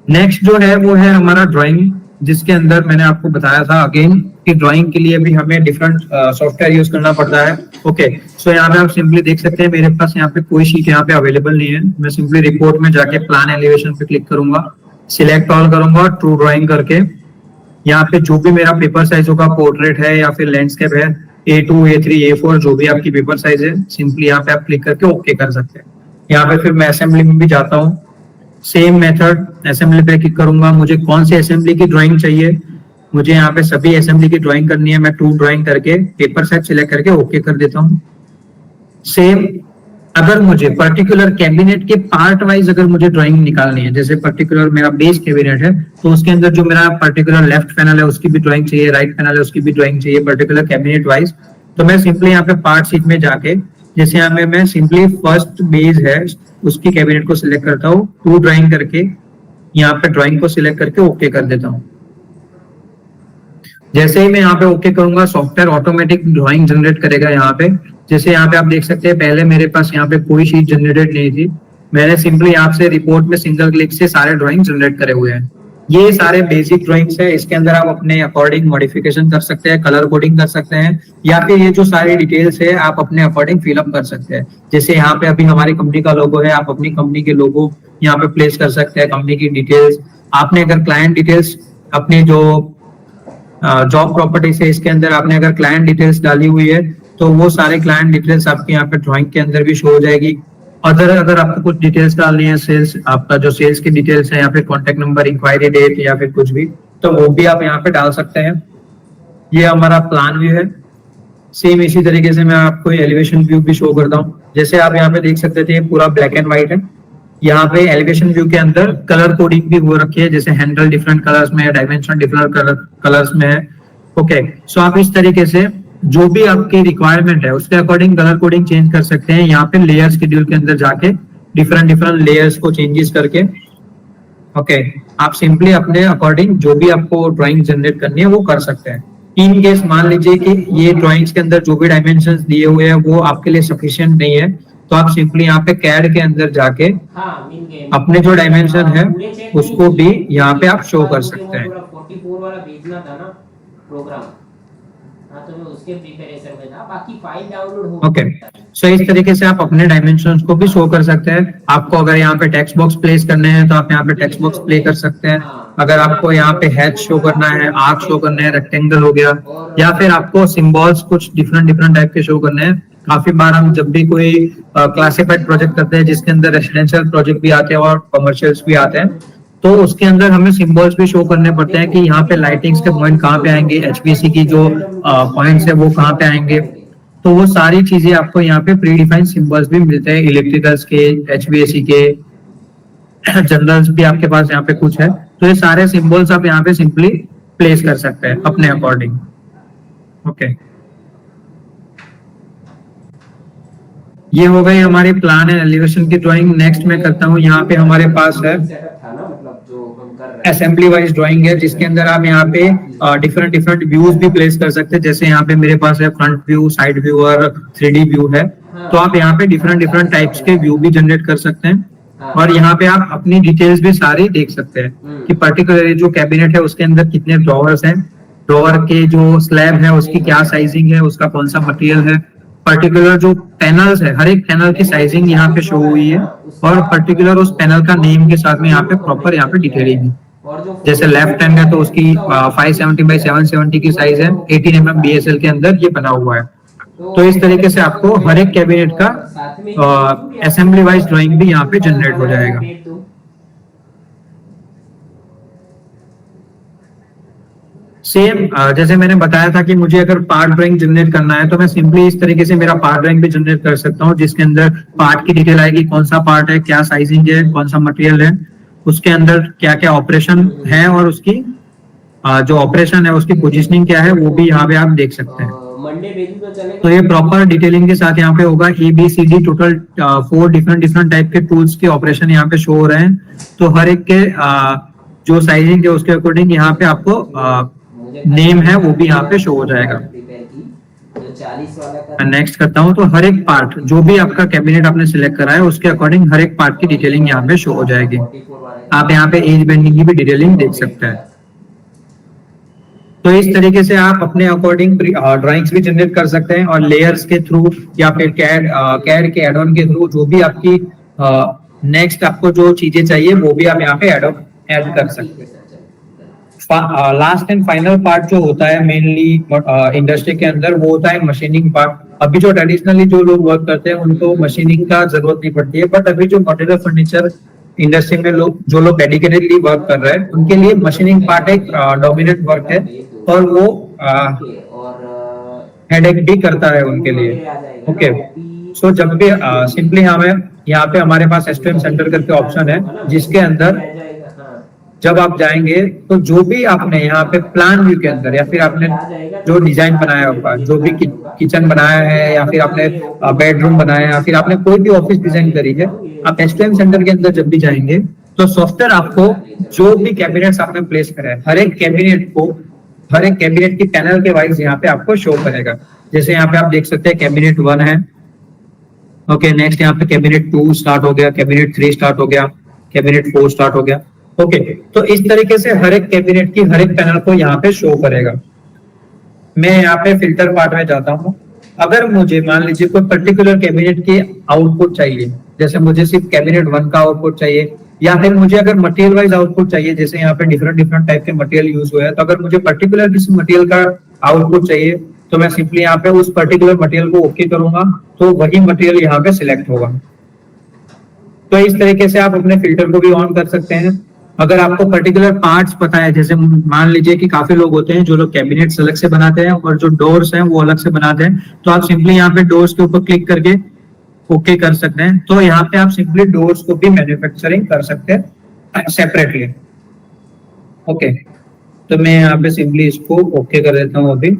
नेक्स्ट जो है वो है हमारा ड्राइंग, जिसके अंदर मैंने आपको बताया था अगेन कि ड्राइंग के लिए भी हमें डिफरेंट सॉफ्टवेयर यूज करना पड़ता है। ओके, सो यहाँ पे आप सिंपली देख सकते हैं मेरे पास यहाँ पे कोई शीट यहाँ पे अवेलेबल नहीं है। मैं सिंपली रिपोर्ट में जाके प्लान एलिवेशन पे क्लिक करूंगा, सिलेक्ट ऑल करूंगा, ट्रू ड्राइंग करके यहाँ पे जो भी मेरा पेपर साइज होगा, पोर्ट्रेट है या फिर लैंडस्केप है, A2, A3, A4 जो भी आपकी पेपर साइज है, सिंपली यहाँ पे आप क्लिक करके ओके कर सकते हैं। यहाँ पे फिर मैं असेंबली में भी जाता हूँ, सेम मेथड, असेंबली पे क्लिक करूंगा, मुझे कौन सी असेंबली की ड्राइंग चाहिए, मुझे यहाँ पे सभी असेंबली की ड्राइंग करनी है, मैं टू ड्राइंग करके पेपर साइज सिलेक्ट करके ओके कर देता हूँ। सेम अगर मुझे पर्टिकुलर कैबिनेट के पार्ट वाइज अगर मुझे ड्राइंग निकालनी है, जैसे पर्टिकुलर मेरा बेस कैबिनेट है तो उसके अंदर जो मेरा पर्टिकुलर लेफ्ट पैनल है उसकी भी ड्राइंग चाहिए, राइट पैनल है उसकी भी ड्राइंग चाहिए, पर्टिकुलर कैबिनेट वाइज, तो मैं सिंपली यहाँ पे पार्ट शीट में जाके, जैसे यहाँ पे मैं सिंपली फर्स्ट बेस है उसकी कैबिनेट को सिलेक्ट करता हूँ, टू ड्राइंग करके यहाँ पे ड्राइंग को सिलेक्ट करके ओके कर देता हूँ। जैसे ही मैं यहाँ पे ओके करूंगा, सॉफ्टवेयर ऑटोमेटिक ड्राइंग जनरेट करेगा यहाँ पे। जैसे यहाँ पे आप देख सकते हैं पहले मेरे पास यहाँ पे कोई शीट जनरेटेड नहीं थी, मैंने सिंपली यहाँ से रिपोर्ट में सिंगल क्लिक से सारे ड्राइंग जनरेट करे हुए हैं। ये सारे बेसिक ड्राइंग्स है, इसके अंदर आप अपने अकॉर्डिंग मॉडिफिकेशन कर सकते हैं, कलर कोडिंग कर सकते हैं, या फिर ये जो सारी डिटेल्स है आप अपने अकॉर्डिंग फिलअप कर सकते हैं। जैसे यहाँ पे अभी हमारी कंपनी का लोगो है, आप अपनी कंपनी के लोगो यहाँ पे प्लेस कर सकते हैं, कंपनी की डिटेल्स, आपने अगर क्लाइंट डिटेल्स अपने जो जॉब प्रॉपर्टी से इसके अंदर आपने अगर क्लाइंट डिटेल्स डाली हुई है तो वो सारे क्लाइंट डिटेल्स आपके यहाँ पे ड्राइंग के अंदर भी शो हो जाएगी। अगर आपको कुछ डिटेल्स डालनी है, सेल्स आपका जो सेल्स की डिटेल्स है या फिर कॉन्टेक्ट नंबर, इंक्वायरी डेट या फिर कुछ भी, तो वो भी आप यहाँ पे डाल सकते हैं। ये हमारा प्लान व्यू है। सेम इसी तरीके से मैं आपको एलिवेशन व्यू भी शो करता हूँ। जैसे आप यहाँ पे देख सकते थे पूरा ब्लैक एंड व्हाइट है, यहाँ पे एलिवेशन व्यू के अंदर कलर कोडिंग भी हो रखी है, जैसे हैंडल डिफरेंट कलर्स में है, डायमेंशन डिफरेंट कलर्स में है। ओके, सो आप इस तरीके से जो भी आपकी रिक्वायरमेंट है उसके अकॉर्डिंग कलर कोडिंग चेंज कर सकते हैं। यहाँ पे लेयर शेड्यूल के अंदर जाके डिफरेंट डिफरेंट लेयर्स को चेंजेस करके ओके आप सिंपली अपने अकॉर्डिंग जो भी आपको ड्राइंग जनरेट करनी है वो कर सकते हैं। इन केस मान लीजिए कि ये ड्राइंग्स के अंदर जो भी डायमेंशंस दिए हुए हैं वो आपके लिए सफिशिएंट नहीं है, तो आप सिंपली यहाँ पे कैड के अंदर जाके अपने जो डायमेंशन है उसको भी यहाँ पे आप शो कर सकते हैं। ओके, सो इस तरीके से आप अपने डायमेंशंस को भी शो कर सकते हैं। आपको अगर यहाँ पे टेक्स्ट बॉक्स प्लेस करने हैं तो आप यहाँ पे टेक्स्ट बॉक्स प्ले कर सकते हैं। अगर आपको यहाँ पे हैच शो करना है, आर्क शो करना है, रेक्टेंगल हो गया, या फिर आपको सिंबल्स कुछ डिफरेंट डिफरेंट टाइप के शो करने हैं। काफी बार हम जब भी कोई क्लासिफाइड प्रोजेक्ट करते हैं जिसके अंदर रेसिडेंशियल प्रोजेक्ट भी आते हैं और कमर्शियल्स भी आते हैं, तो उसके अंदर हमें सिंबल्स भी शो करने पड़ते हैं कि यहाँ पे लाइटिंग्स के पॉइंट कहाँ पे आएंगे, एचवीएसी की जो पॉइंट्स है वो कहाँ पे आएंगे। तो वो सारी चीजें आपको यहाँ पे प्री डिफाइंड सिंबल्स भी मिलते हैं, इलेक्ट्रिकल्स के, एचवीएसी के, जनरल्स भी आपके पास यहाँ पे कुछ है। तो ये सारे सिंबल्स आप यहाँ पे सिंपली प्लेस कर सकते हैं अपने अकॉर्डिंग। ओके, ये हो गई हमारी प्लान एंड एलिवेशन की ड्राइंग। नेक्स्ट मैं करता हूँ, यहाँ पे हमारे पास है असेंबली वाइज ड्राइंग है, जिसके अंदर आप यहाँ पे डिफरेंट डिफरेंट व्यूज भी प्लेस कर सकते हैं। जैसे यहाँ पे मेरे पास है फ्रंट व्यू, साइड व्यू और 3D व्यू है, तो आप यहाँ पे डिफरेंट डिफरेंट टाइप्स के व्यू भी जनरेट कर सकते हैं। और यहाँ पे आप अपनी डिटेल्स भी सारी देख सकते हैं कि पर्टिकुलरली जो कैबिनेट है उसके अंदर कितने ड्रॉवर्स हैं, ड्रॉवर के जो स्लैब है उसकी क्या साइजिंग है, उसका कौन सा मटेरियल है, पर्टिकुलर जो पैनल्स है हर एक पैनल की साइजिंग यहाँ पे शो हुई है, और पर्टिकुलर उस पैनल का नेम के साथ में यहाँ पे प्रॉपर यहाँ पे डिटेलिंग है। जैसे लेफ्ट हैंड है तो उसकी 570 बाई 770 की साइज है, 18 mm BSL के अंदर ये बना हुआ है। तो इस तरीके से आपको हर एक कैबिनेट का असेंबली वाइज ड्राइंग भी यहाँ पे जनरेट हो जाएगा। सेम जैसे मैंने बताया था कि मुझे अगर पार्ट ड्राइंग जनरेट करना है तो मैं सिंपली इस तरीके से मेरा पार्ट ड्राइंग भी जनरेट कर सकता हूँ, जिसके अंदर पार्ट की डिटेल आएगी, कौन सा पार्ट है, क्या साइजिंग है, कौन सा मटेरियल है, उसके अंदर क्या क्या ऑपरेशन है, और उसकी जो ऑपरेशन है उसकी पोजीशनिंग क्या है, वो भी यहाँ पे आप देख सकते हैं। तो ये प्रॉपर डिटेलिंग के साथ यहाँ पे होगा। ABCD टोटल 4 डिफरेंट टाइप के टूल्स के ऑपरेशन यहाँ पे शो हो रहे हैं। तो हर एक के जो साइजिंग है उसके अकॉर्डिंग यहाँ पे आपको नेम है वो भी यहाँ पे शो हो जाएगा। नेक्स्ट करता हूँ, तो हर एक पार्ट जो भी आपका कैबिनेट आपने सिलेक्ट करा है उसके अकॉर्डिंग हर एक पार्ट की डिटेलिंग यहाँ पे शो हो जाएगी। आप यहाँ पे एज बेंडिंग की भी डिटेलिंग देख सकते हैं। तो इस तरीके से आप अपने अकॉर्डिंग ड्राइंग्स भी जनरेट कर सकते हैं, और लेयर्स के थ्रू या फिर कैड के एड ऑन के थ्रू जो भी आपकी नेक्स्ट आपको जो चीजें चाहिए वो भी आप यहाँ पे ऐड कर सकते हैं। लास्ट एंड फाइनल पार्ट जो होता है मेनली इंडस्ट्री के अंदर, वो होता है मशीनिंग पार्ट। अभी जो ट्रेडिशनली जो लोग वर्क करते हैं उनको मशीनिंग का जरूरत नहीं पड़ती है, बट अभी जो मॉड्यूलर फर्नीचर इंडस्ट्री में जो लोग डेडिकेटेडली वर्क कर रहे हैं उनके लिए मशीनिंग पार्ट एक डोमिनेंट वर्क है, और वो हेडेक भी करता है उनके लिए। ओके, सो जब भी सिंपली हमें यहाँ पे हमारे पास STM सेंटर करके ऑप्शन है, जिसके अंदर जब आप जाएंगे तो जो भी आपने यहाँ पे प्लान व्यू के अंदर या फिर आपने जो डिजाइन बनाया होगा, जो भी किचन बनाया है या फिर आपने बेडरूम बनाया है या फिर आपने कोई भी ऑफिस डिजाइन करी है, आप STM सेंटर के अंदर जब भी जाएंगे तो सॉफ्टवेयर आपको जो भी कैबिनेट्स आपने प्लेस करा है हर एक कैबिनेट की पैनल के वाइज यहाँ पे आपको शो करेगा। जैसे यहाँ पे आप देख सकते हैं कैबिनेट 1 है। ओके, नेक्स्ट यहाँ पे कैबिनेट 2 स्टार्ट हो गया, कैबिनेट 3 स्टार्ट हो गया, कैबिनेट 4 स्टार्ट हो गया। ओके, तो इस तरीके से हर एक कैबिनेट की हर एक पैनल को यहाँ पे शो करेगा। मैं यहाँ पे फिल्टर पार्ट में जाता हूँ। अगर मुझे मान लीजिए कोई पर्टिकुलर कैबिनेट की आउटपुट चाहिए, जैसे मुझे सिर्फ कैबिनेट 1 का आउटपुट चाहिए, या फिर मुझे अगर मटेरियल वाइज आउटपुट चाहिए, जैसे यहाँ पे डिफरेंट टाइप के मटेरियल यूज हुए हैं, तो अगर मुझे पर्टिकुलर किसी मटेरियल का आउटपुट चाहिए तो मैं सिंपली यहाँ पे उस पर्टिकुलर मटेरियल को ओके करूंगा, तो वही मटेरियल यहाँ पे सिलेक्ट होगा। तो इस तरीके से आप अपने फिल्टर को भी ऑन कर सकते हैं। अगर आपको पर्टिकुलर पार्ट्स पता है, जैसे मान लीजिए कि काफी लोग होते हैं जो लोग कैबिनेट्स अलग से बनाते हैं और जो डोर्स हैं वो अलग से बनाते हैं, तो आप सिंपली यहाँ पे डोर्स के ऊपर क्लिक करके ओके कर सकते हैं। तो यहाँ पे आप सिंपली डोर्स को भी मैन्युफैक्चरिंग कर सकते हैं सेपरेटली। ओके, तो मैं यहाँ पे सिंपली इसको ओके कर देता हूँ। अभी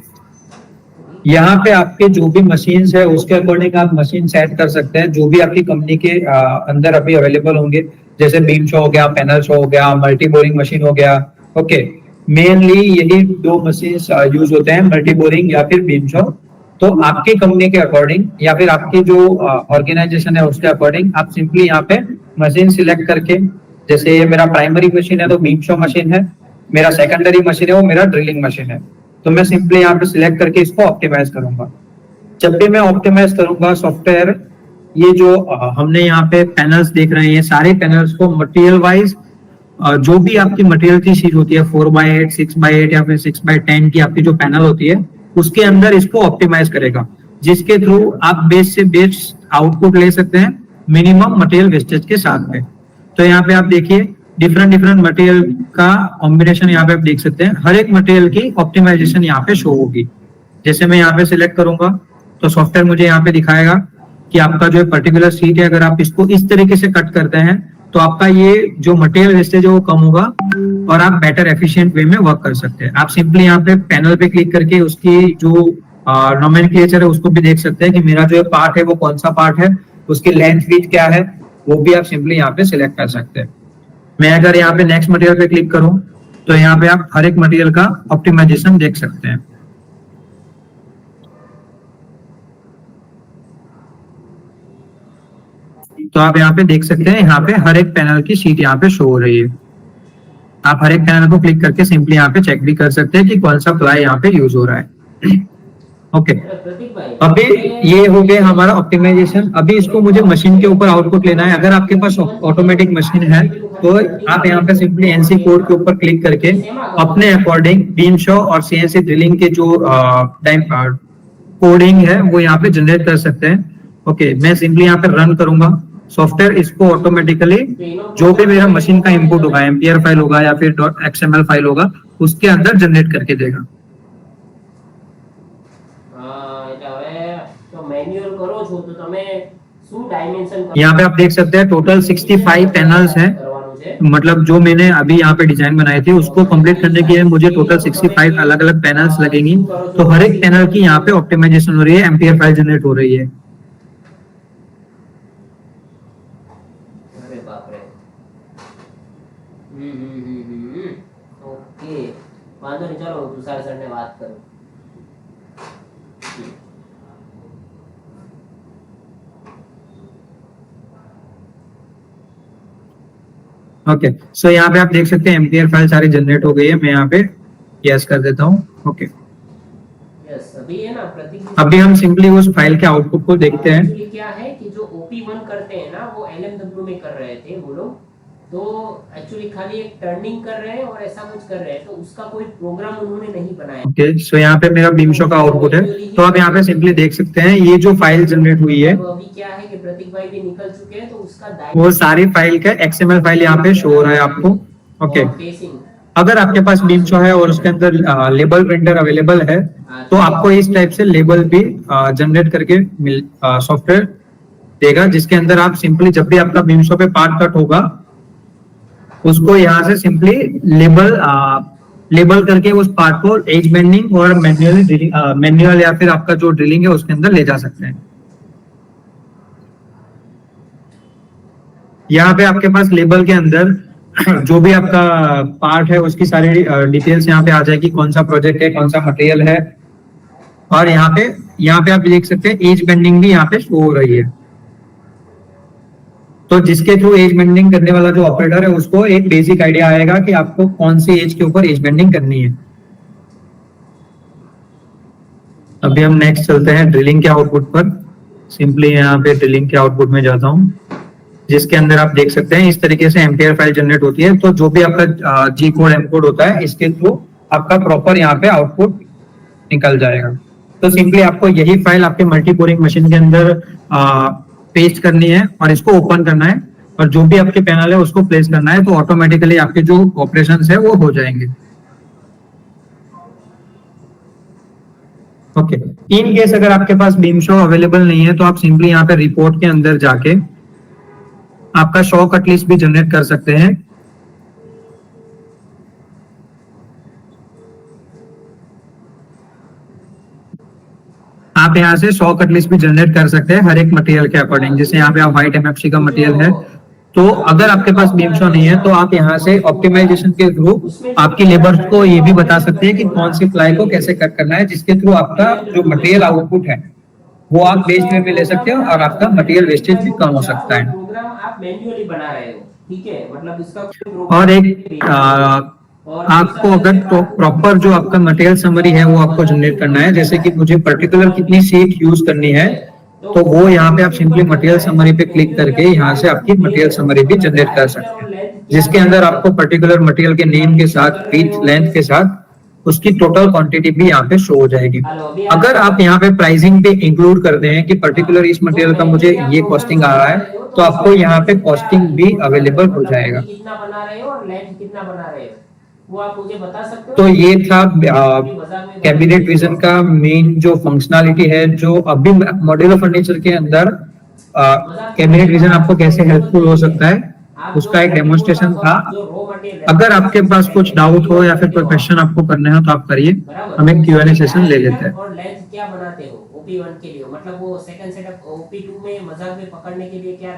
यहाँ पे आपके जो भी मशीन्स है उसके अकॉर्डिंग आप मशीन सेट कर सकते हैं, जो भी आपकी कंपनी के अंदर अभी अवेलेबल होंगे, जैसे बीम शो हो गया, पैनल शो हो गया, मल्टी बोरिंग मशीन हो गया। ओके, मेनली यही 2 मशीन यूज होते हैं, मल्टी बोरिंग या फिर बीम शो। तो आपकी कंपनी के अकॉर्डिंग या फिर आपकी जो ऑर्गेनाइजेशन है उसके अकॉर्डिंग आप सिंपली यहाँ पे मशीन सिलेक्ट करके, जैसे ये मेरा प्राइमरी मशीन है तो बीम शो मशीन है, मेरा सेकेंडरी मशीन है वो मेरा ड्रिलिंग मशीन है, तो मैं सिंपली यहाँ पे सिलेक्ट करके इसको ऑप्टिमाइज करूंगा। जब भी मैं ऑप्टिमाइज करूंगा सॉफ्टवेयर, ये जो हमने यहाँ पे पैनल्स देख रहे हैं, ये सारे पैनल्स को मटेरियल वाइज जो भी आपकी मटेरियल की शीट होती है 4x8, 6x8 या फिर 6x10 की आपकी जो पैनल होती है उसके अंदर इसको ऑप्टिमाइज करेगा, जिसके थ्रू आप बेस से बेस आउटपुट ले सकते हैं मिनिमम मटेरियल वेस्टेज के साथ में। तो यहाँ पे आप देखिए डिफरेंट मटेरियल का कॉम्बिनेशन यहाँ पे आप देख सकते हैं, हर एक मटेरियल की ऑप्टिमाइजेशन यहाँ पे शो होगी। जैसे मैं यहाँ पे सिलेक्ट करूंगा तो सॉफ्टवेयर मुझे यहाँ पे दिखाएगा कि आपका जो पर्टिकुलर सीट है, अगर आप इसको इस तरीके से कट करते हैं तो आपका ये जो मटेरियल वेस्टेज है वो कम होगा और आप बेटर एफिशिएंट वे में वर्क कर सकते हैं। आप सिंपली यहाँ पे पैनल पे क्लिक करके उसकी जो नोमेनक्लेचर है उसको भी देख सकते हैं कि मेरा जो पार्ट है वो कौन सा पार्ट है, उसकी लेंथ विड्थ क्या है, वो भी आप सिंपली यहाँ पे सिलेक्ट कर सकते हैं। मैं अगर यहाँ पे नेक्स्ट मटेरियल पे क्लिक करूं तो यहाँ पे आप हर एक मटेरियल का ऑप्टिमाइजेशन देख सकते हैं। तो आप यहाँ पे देख सकते हैं, यहाँ पे हर एक पैनल की शीट यहाँ पे शो हो रही है। आप हर एक पैनल को क्लिक करके सिंपली यहाँ पे चेक भी कर सकते हैं कि कौन सा प्लाई यहाँ पे यूज हो रहा है। ओके, अभी ये हो गया हमारा ऑप्टिमाइजेशन। अभी इसको मुझे मशीन के ऊपर आउटपुट लेना है। अगर आपके पास ऑटोमेटिक मशीन है तो आप यहाँ पे सिंपली एनसी कोड के ऊपर क्लिक करके अपने अकॉर्डिंग बीम शो और सीएनसी ड्रिलिंग के जो टाइम कोडिंग है वो यहाँ पे जनरेट कर सकते हैं। ओके, मैं सिंपली यहाँ पे रन करूंगा। सॉफ्टवेयर इसको ऑटोमेटिकली जो भी मेरा मशीन का इनपुट होगा, एमपीआर फाइल होगा या फिर .xml फाइल होगा, उसके अंदर जनरेट करके देगा। એટલે હવે તો મેન્યુઅલ કરો છો તો તમે શું ડાયમેન્શન यहाँ पे आप देख सकते हैं टोटल 65 पैनल्स हैं, કરવાનું છે। मतलब जो मैंने अभी यहाँ पे डिजाइन बनाई थी उसको कंप्लीट करने के लिए मुझे टोटल 65 अलग अलग पैनल्स लगेंगी। तो हर एक पैनल की यहाँ पे ऑप्टिमाइजेशन हो रही है, एम्पियर फाइल जनरेट हो रही है। अरे बाप रे। ओके वांधो नहीं, चलो तुषार सर ने बात करो। ओके सो यहाँ पे आप देख सकते हैं एम्पियर फाइल सारी जनरेट हो गई है। मैं यहाँ पे यस कर देता हूँ। ओके यस अभी है ना प्रतीक, अभी हम सिंपली उस फाइल के आउटपुट को देखते हैं। एक्चुअली क्या है कि जो OP1 करते हैं ना वो LMW में कर रहे थे वो लोग, तो एक्चुअली खाली एक टर्निंग कर रहे हैं और ऐसा कुछ कर रहे हैं, तो उसका कोई प्रोग्राम उन्होंने नहीं बनाया। ओके सो यहाँ पे मेरा बीमशो का आउटपुट है, तो आप यहाँ पे सिंपली देख सकते हैं ये जो फाइल जनरेट हुई है, तो अभी क्या है कि प्रतीक भाई भी निकल चुके हैं, तो उसका वो सारी फाइल का XML फाइल यहाँ पे शो हो रहा है आपको। ओके फेसिंग अगर आपके पास बीमशो है और उसके अंदर लेबल प्रिंटर अवेलेबल है तो आपको इस टाइप से लेबल भी जनरेट करके सॉफ्टवेयर देगा, जिसके अंदर आप सिंपली जब भी आपका बीमशो पे पार्ट कट होगा उसको यहाँ से सिंपली लेबल करके उस पार्ट को एज बेंडिंग और मैन्युअल या फिर आपका जो ड्रिलिंग है उसके अंदर ले जा सकते हैं। यहाँ पे आपके पास लेबल के अंदर जो भी आपका पार्ट है उसकी सारी डिटेल्स यहाँ पे आ जाएगी, कौन सा प्रोजेक्ट है, कौन सा मटेरियल है, और यहाँ पे आप देख सकते हैं एज बेंडिंग भी यहाँ पे शो हो रही है। तो जिसके थ्रू एज बेंडिंग करने वाला जो ऑपरेटर है उसको एक बेसिक आइडिया आएगा कि आपको कौन सी एज के ऊपर एज बेंडिंग करनी है। अभी हम नेक्स्ट चलते हैं ड्रिलिंग के आउटपुट पर। सिंपली यहाँ पे ड्रिलिंग के आउटपुट में जाता हूँ, जिसके अंदर आप देख सकते हैं इस तरीके से एम्पियर फाइल जनरेट होती है। तो जो भी आपका G कोड M कोड होता है इसके थ्रू आपका प्रॉपर यहाँ पे आउटपुट निकल जाएगा। तो सिंपली आपको यही फाइल आपके मल्टीकोरिंग मशीन के अंदर पेस्ट करनी है और इसको ओपन करना है, और जो भी आपके पैनल है उसको प्लेस करना है, तो ऑटोमेटिकली आपके जो ऑपरेशंस है वो हो जाएंगे। ओके इन केस अगर आपके पास बीमशो अवेलेबल नहीं है तो आप सिंपली यहाँ पे रिपोर्ट के अंदर जाके आपका शो कट लिस्ट भी जनरेट कर सकते हैं। आप यहाँ से 100 कट लिस्ट भी जनरेट कर सकते हैं हर एक मटेरियल के अकॉर्डिंग। जैसे यहाँ पे आप व्हाइट MFC का मटेरियल है, तो अगर आपके पास बीमशो नहीं है तो आप यहाँ से ऑप्टिमाइजेशन के थ्रू आपकी लेबर्स को ये भी बता सकते हैं कि कौन सी प्लाई को कैसे कट करना है, जिसके थ्रू आपका जो मटेरियल आउटपुट है वो आप बेस्ट वे में ले सकते हो और आपका मटेरियल वेस्टेज भी कम हो सकता है। प्रोग्राम आप मैन्युअली बना रहे हो, ठीक है, मतलब इसका और एक आपको अगर प्रॉपर जो आपका मटेरियल समरी है वो आपको जनरेट करना है, जैसे कि मुझे पर्टिकुलर कितनी सीट यूज करनी है, तो वो यहाँ पे आप सिंपली मटेरियल समरी पे क्लिक करके यहाँ से आपकी मटेरियल समरी भी जनरेट कर सकते हैं, जिसके अंदर आपको पर्टिकुलर मटेरियल के नेम के साथ, विड्थ, लेंथ के साथ उसकी टोटल क्वांटिटी भी यहाँ पे शो हो जाएगी। अगर आप यहाँ पे प्राइसिंग पे इंक्लूड करते हैं कि पर्टिकुलर इस मटेरियल का मुझे ये कॉस्टिंग आ रहा है, तो आपको यहाँ पे कॉस्टिंग भी अवेलेबल हो जाएगा। कितना बना रहे हो और लेंथ कितना बना रहे हो वो आप मुझे बता सकते हो। तो ये था कैबिनेट विजन का मेन जो फंक्शनैलिटी है, जो अभी मॉड्यूलर फर्नीचर के अंदर कैबिनेट विजन आपको कैसे हेल्पफुल हो सकता है उसका एक डेमोन्स्ट्रेशन था। अगर आपके पास कुछ डाउट हो या फिर कोई क्वेश्चन आपको करने हो तो आप करिए, हम एक Q&A सेशन ले लेते हैं। और लेंथ क्या बनाते हो OP1 के लिए, मतलब वो सेकंड सेटअप OP2 में मजाक में पकड़ने के लिए क्या